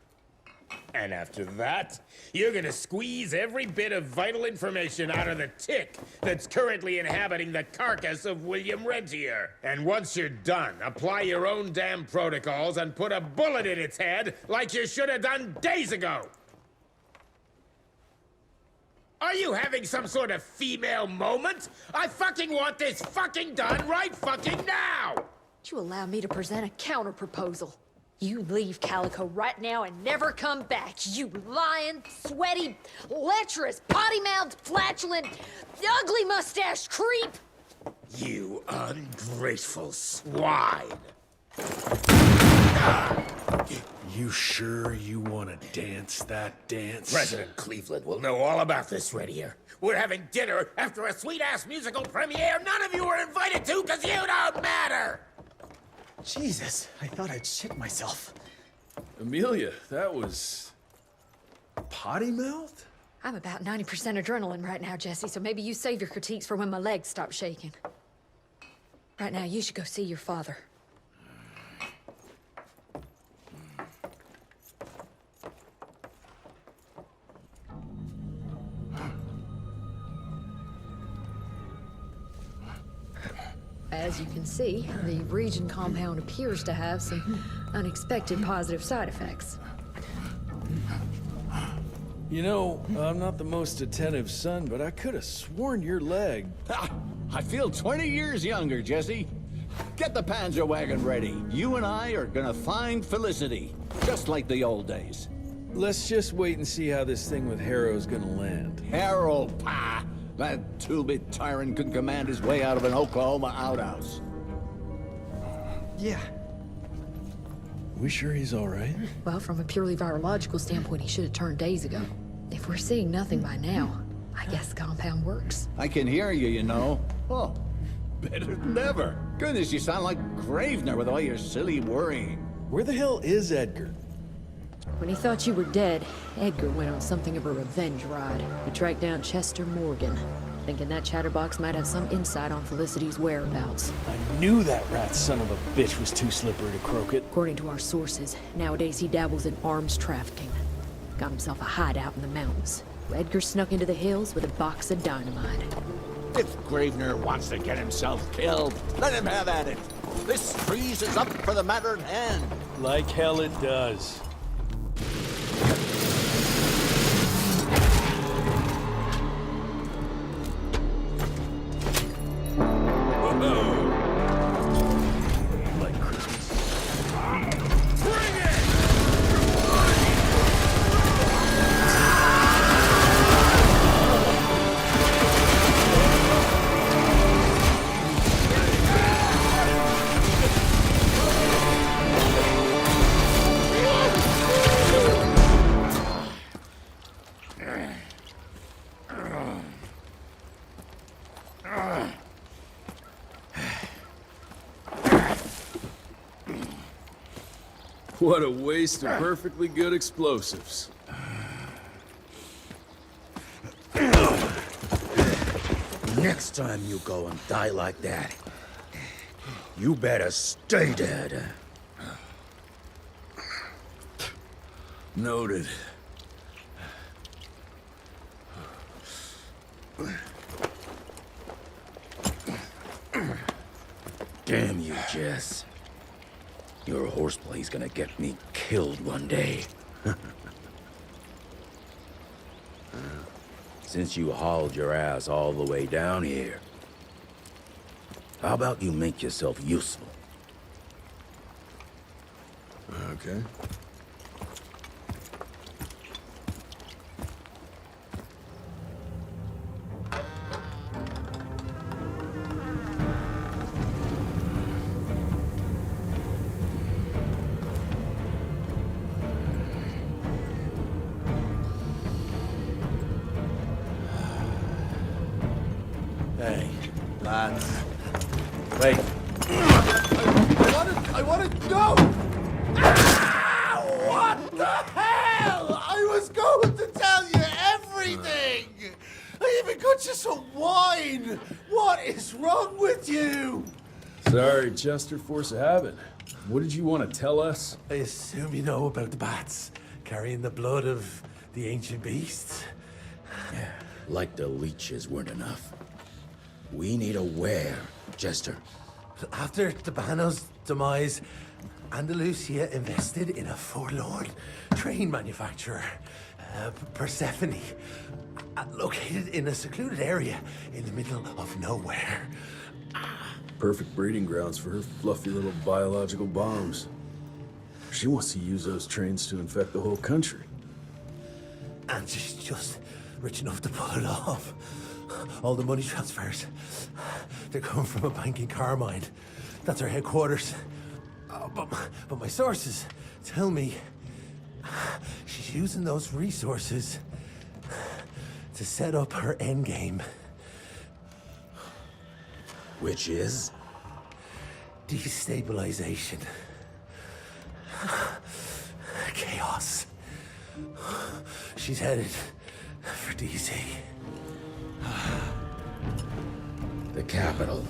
And after that, you're gonna squeeze every bit of vital information out of the tick that's currently inhabiting the carcass of William Rentier. And once you're done, apply your own damn protocols and put a bullet in its head like you should have done days ago. Are you having some sort of female moment? I fucking want this fucking done right fucking now! Would you allow me to present a counter-proposal? You leave Calico right now and never come back, you lying, sweaty, lecherous, potty-mouthed, flatulent, ugly mustached creep! You ungrateful swine! You sure you want to dance that dance? President Cleveland will know all about this right here. We're having dinner after a sweet-ass musical premiere none of you were invited to because you don't matter! Jesus, I thought I'd shit myself. Amelia, that was... potty mouth? I'm about 90% adrenaline right now, Jesse, so maybe you save your critiques for when my legs stop shaking. Right now, you should go see your father. As you can see, the region compound appears to have some unexpected positive side effects. You know, I'm not the most attentive son, but I could have sworn your leg... I feel 20 years younger, Jesse. Get the Panzer wagon ready. You and I are gonna find Felicity, just like the old days. Let's just wait and see how this thing with Harrow's gonna land. Harrow, pah! That two-bit tyrant could command his way out of an Oklahoma outhouse. Yeah. We sure he's all right? Well, from a purely virological standpoint, he should have turned days ago. If we're seeing nothing by now, I guess the compound works. I can hear you, you know. Oh, better than ever. Goodness, you sound like Gravener with all your silly worrying. Where the hell is Edgar? When he thought you were dead, Edgar went on something of a revenge ride. He tracked down Chester Morgan, thinking that chatterbox might have some insight on Felicity's whereabouts. I knew that rat son of a bitch was too slippery to croak it. According to our sources, nowadays he dabbles in arms trafficking. Got himself a hideout in the mountains. Edgar snuck into the hills with a box of dynamite. If Gravener wants to get himself killed, let him have at it. This trees is up for the matter at hand. Like hell it does. What a waste of perfectly good explosives. Next time you go and die like that, you better stay dead. Noted. Damn you, Jess. Your horseplay's gonna get me killed one day. Since you hauled your ass all the way down here, how about you make yourself useful? Okay. Hey, lads. Wait. I wanna know! Ah, what the hell? I was going to tell you everything! I even got you some wine! What is wrong with you? Sorry, Chester, force of habit. What did you want to tell us? I assume you know about the bats, carrying the blood of the ancient beasts. Yeah, like the leeches weren't enough. We need a where, Chester. After Dabano's demise, Andalusia invested in a forlorn train manufacturer, Persephone, located in a secluded area in the middle of nowhere. Perfect breeding grounds for her fluffy little biological bombs. She wants to use those trains to infect the whole country. And she's just rich enough to pull it off. All the money transfers, they're coming from a bank in Carmine. That's her headquarters. But my sources tell me she's using those resources to set up her endgame. Which is? Destabilization. Chaos. She's headed for DC. The capital.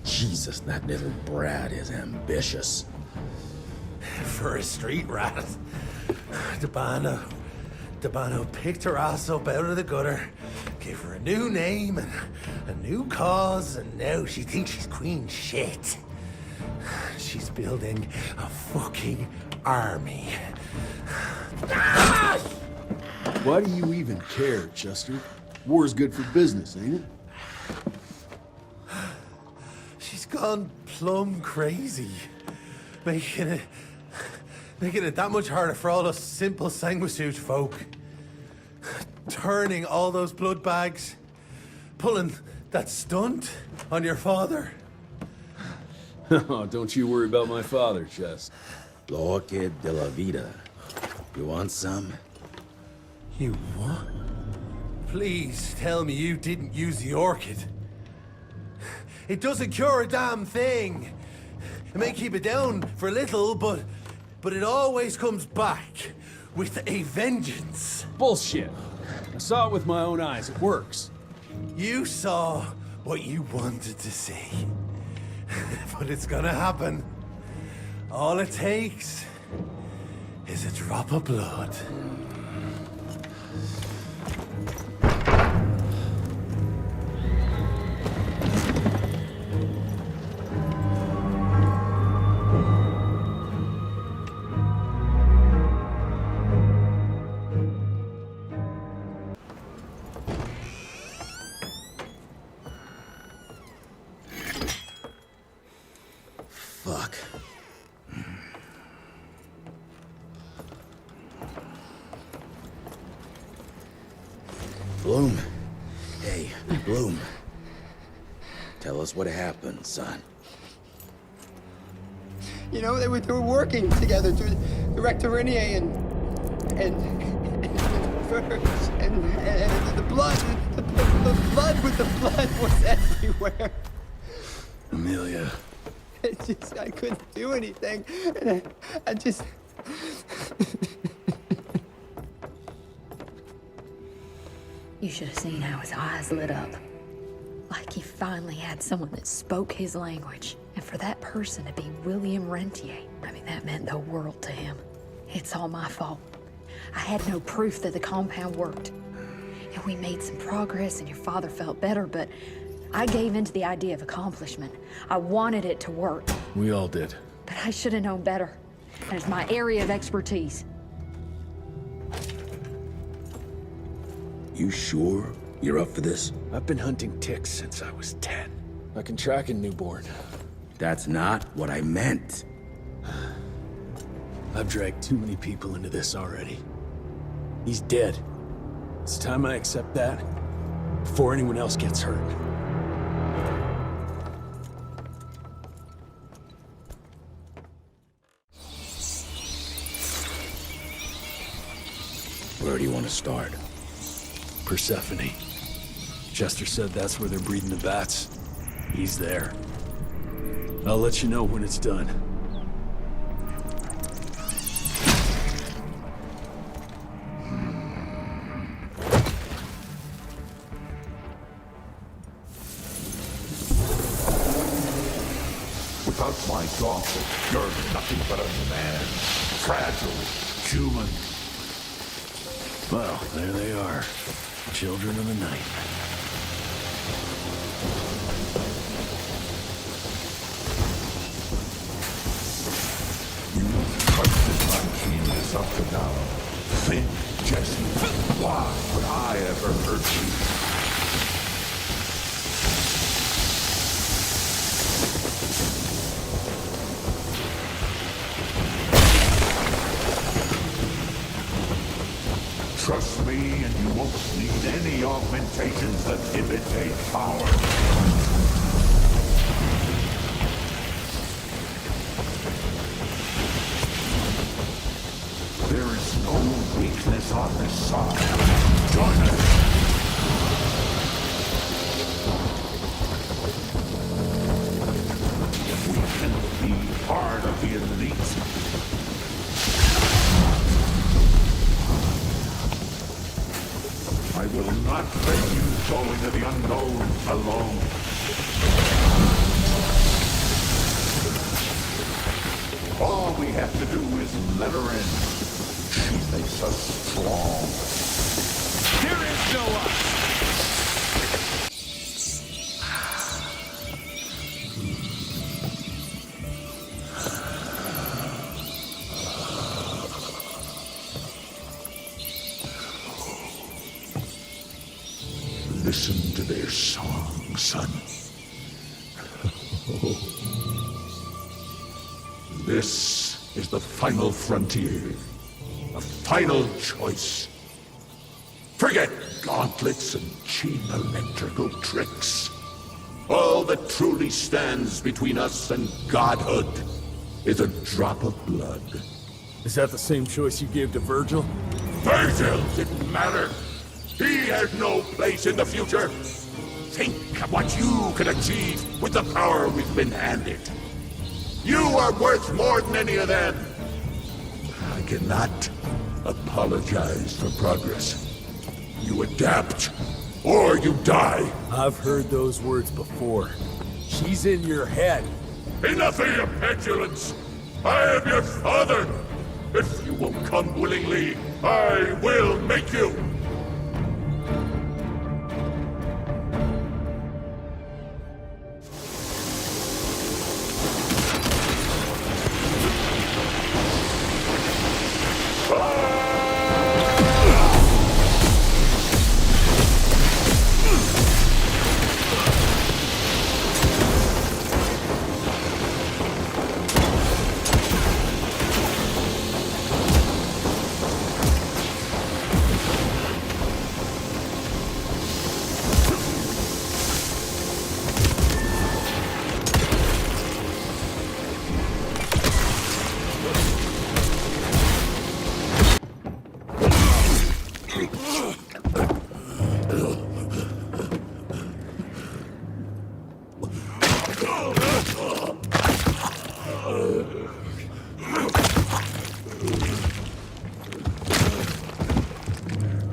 Jesus, that little brat is ambitious. For a street rat. Dabano picked her ass up out of the gutter, gave her a new name and a new cause, and now she thinks she's queen shit. She's building a fucking army. Why do you even care, Chester? War's good for business, ain't it? She's gone plumb crazy. Making it that much harder for all us simple sanguisuge folk. Turning all those blood bags. Pulling that stunt on your father. Oh, don't you worry about my father, Chest. L'orchid de la vida. You want some? You what? Please tell me you didn't use the orchid. It doesn't cure a damn thing. It may keep it down for a little, but it always comes back with a vengeance. Bullshit. I saw it with my own eyes. It works. You saw what you wanted to see. But it's gonna happen. All it takes is a drop of blood. Fuck. Bloom. Hey, Bloom. Tell us what happened, son. You know, they were working together to direct Irene and the blood with the blood was everywhere. Amelia. I couldn't do anything. And I just... You should have seen how his eyes lit up. Like he finally had someone that spoke his language. And for that person to be William Rentier, I mean, that meant the world to him. It's all my fault. I had no proof that the compound worked. And we made some progress and your father felt better, but I gave in to the idea of accomplishment. I wanted it to work. We all did. But I should have known better. And it's my area of expertise. You sure you're up for this? I've been hunting ticks since I was 10. I can track a newborn. That's not what I meant. I've dragged too many people into this already. He's dead. It's time I accept that before anyone else gets hurt. Where do you want to start? Persephone. Chester said that's where they're breeding the bats. He's there. I'll let you know when it's done. Without my daughter, you're nothing but a man. Fragile, human. Well, there they are. Children of the night. You trusted my genius up to now. Think, Jesse, why would I ever hurt you? Trust me, and you won't need any augmentations that imitate power. There is no weakness on this side. Join us. We can be part of the elite. I will not let you go into the unknown alone. All we have to do is let her in. She makes us strong. There is no us! Listen to their song, son. This is the final frontier. A final choice. Forget gauntlets and cheap electrical tricks. All that truly stands between us and godhood is a drop of blood. Is that the same choice you gave to Virgil? Virgil didn't matter. He had no place in the future. Think of what you can achieve with the power we've been handed. You are worth more than any of them. I cannot apologize for progress. You adapt, or you die. I've heard those words before. She's in your head. Enough of your petulance. I am your father. If you will come willingly, I will make you.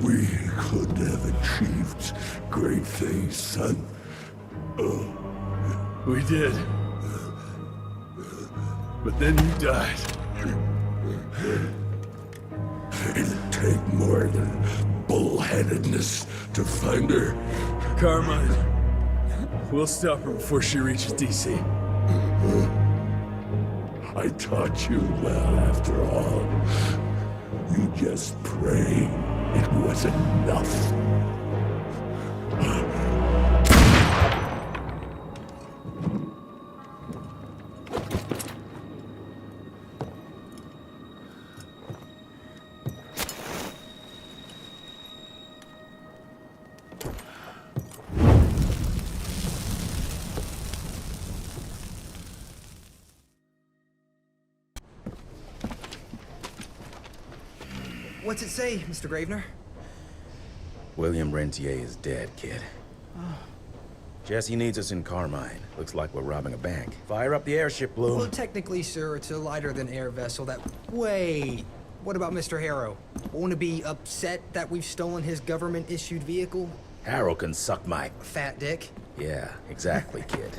We could have achieved great things, son. We did. But then you died. It'd take more than bullheadedness to find her. Carmine, we'll stop her before she reaches DC. I taught you well after all. You just pray. It was enough. What's it say, Mr. Gravener? William Rentier is dead, kid. Jesse needs us in Carmine. Looks like we're robbing a bank. Fire up the airship, Blue. Well, technically, sir, it's a lighter-than-air vessel that... Wait! What about Mr. Harrow? Won't it be upset that we've stolen his government-issued vehicle? Harrow can suck my... Fat dick? Yeah, exactly, kid.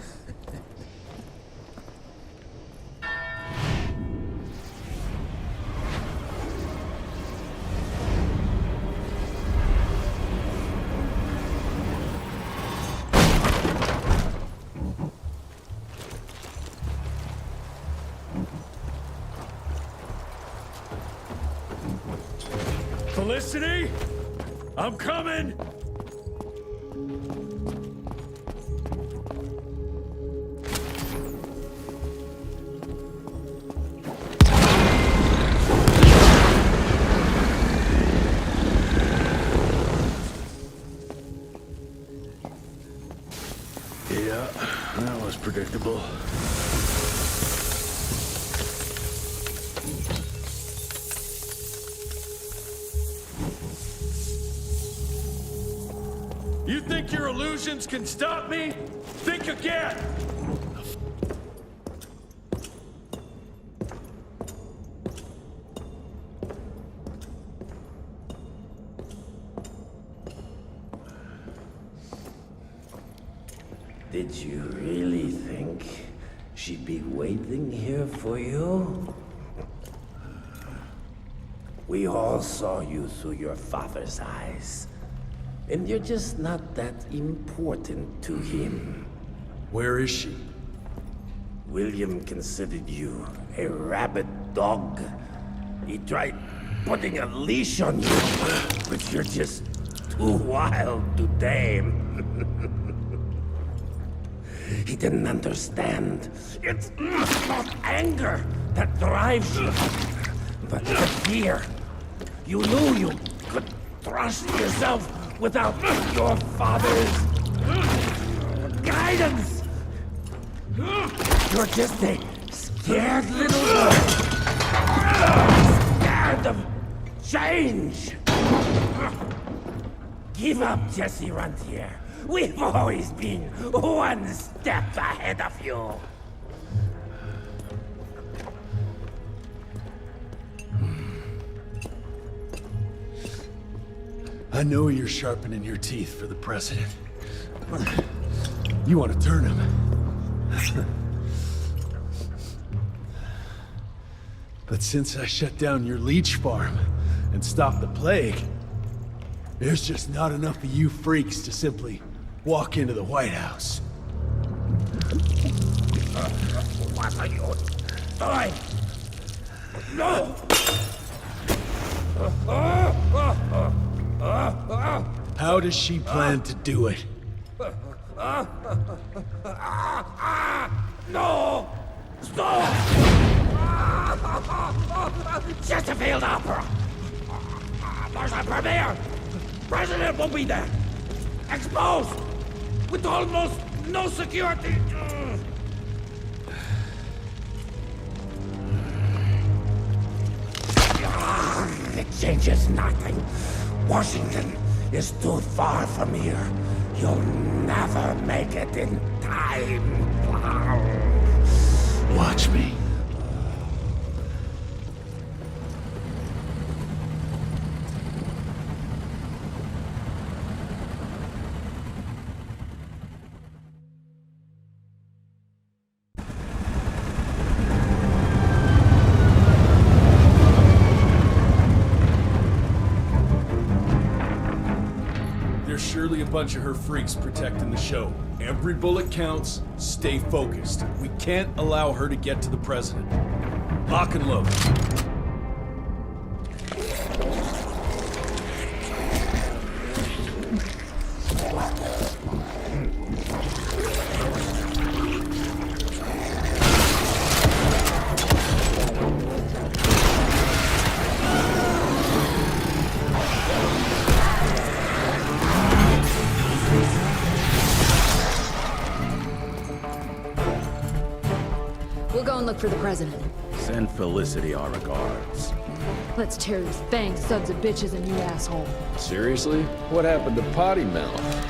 Felicity? I'm coming! Yeah, that was predictable. You think your illusions can stop me? Think again! Did you really think she'd be waiting here for you? We all saw you through your father's eyes. And you're just not that important to him. Where is she? William considered you a rabid dog. He tried putting a leash on you, but you're just too wild to tame. He didn't understand. It's not anger that drives you, but the fear. You knew you could trust yourself without your father's guidance. You're just a scared little boy. Scared of change. Give up, Jesse Rentier. We've always been one step ahead of you. I know you're sharpening your teeth for the president. You want to turn him. But since I shut down your leech farm and stopped the plague, there's just not enough of you freaks to simply walk into the White House. What are you doing? No! How does she plan to do it? No! Stop! Chesterfield Opera! There's a premiere! President will be there! Exposed! With almost no security! It changes nothing. Washington is too far from here. You'll never make it in time. Watch me. There's surely a bunch of her freaks protecting the show. Every bullet counts. Stay focused. We can't allow her to get to the president. Lock and load. We'll go and look for the president. Send Felicity our regards. Let's tear these bang sons of bitches a new asshole. Seriously? What happened to Potty Mouth?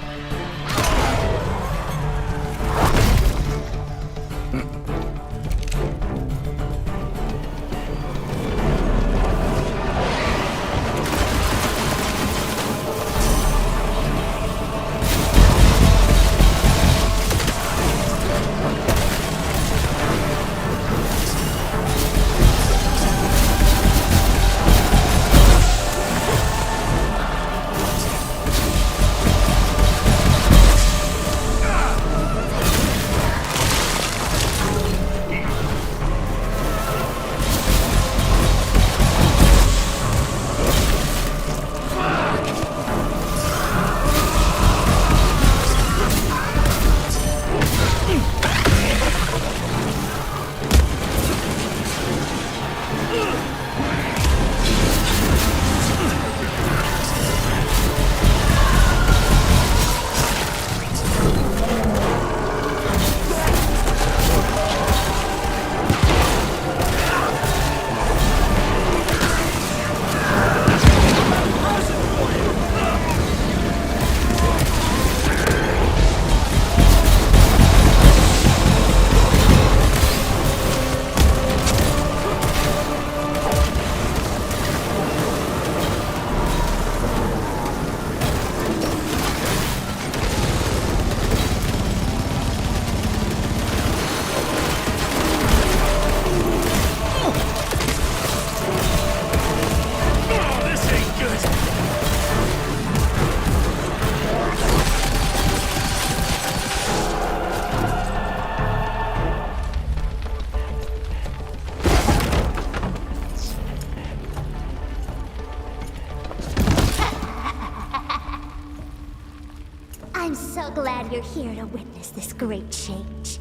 I'm so glad you're here to witness this great change.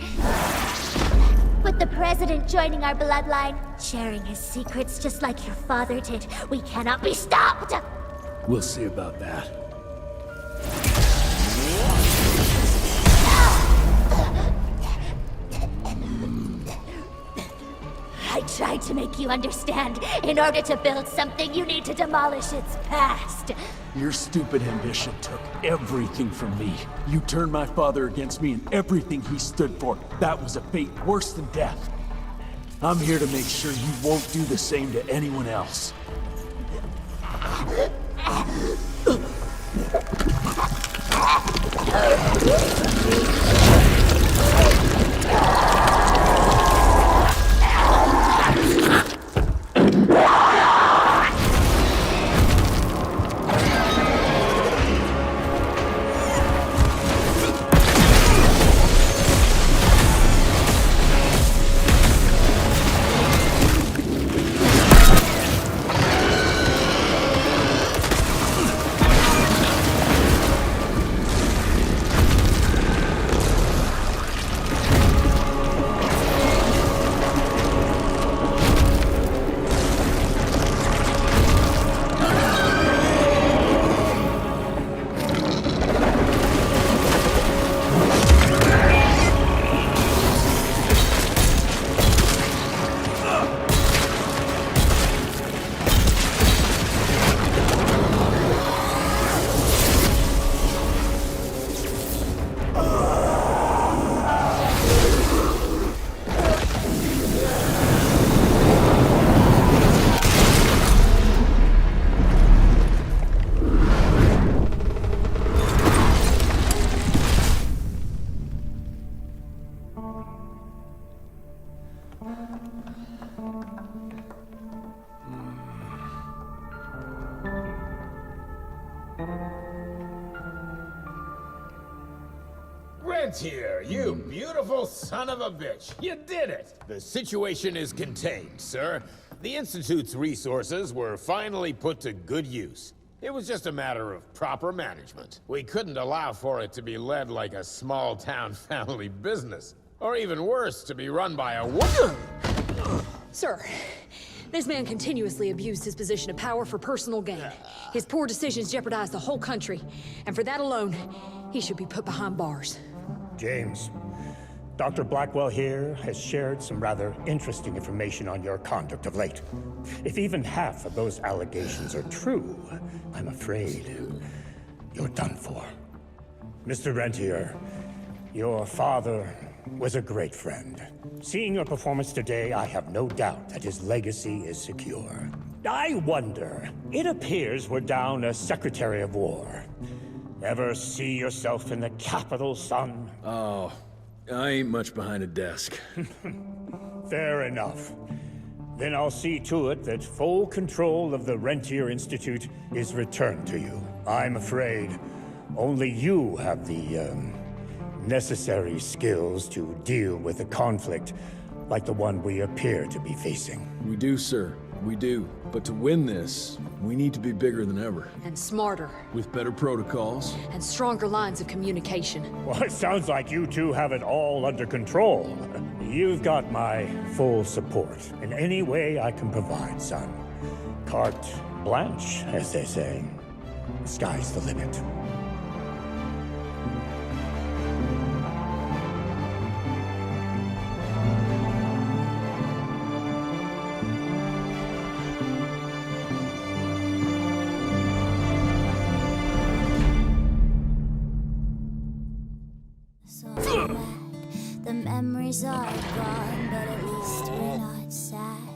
With the president joining our bloodline, sharing his secrets just like your father did, we cannot be stopped! We'll see about that. I tried to make you understand. In order to build something, you need to demolish its past. Your stupid ambition took everything from me. You turned my father against me and everything he stood for. That was a fate worse than death. I'm here to make sure you won't do the same to anyone else. Rentier, you beautiful son of a bitch. You did it. The situation is contained, sir. The Institute's resources were finally put to good use. It was just a matter of proper management. We couldn't allow for it to be led like a small-town family business. Or even worse, to be run by a woman. Sir, this man continuously abused his position of power for personal gain. His poor decisions jeopardized the whole country. And for that alone, he should be put behind bars. James, Dr. Blackwell here has shared some rather interesting information on your conduct of late. If even half of those allegations are true, I'm afraid you're done for. Mr. Rentier, your father was a great friend. Seeing your performance today, I have no doubt that his legacy is secure. I wonder, it appears we're down a Secretary of War. Ever see yourself in the capital, son? Oh, I ain't much behind a desk. Fair enough. Then I'll see to it that full control of the Rentier Institute is returned to you. I'm afraid only you have the, necessary skills to deal with a conflict like the one we appear to be facing. We do, sir. We do. But to win this, we need to be bigger than ever. And smarter. With better protocols. And stronger lines of communication. Well, it sounds like you two have it all under control. You've got my full support in any way I can provide, son. Carte blanche, as they say. Sky's the limit. The memories are gone, but at least we're not sad.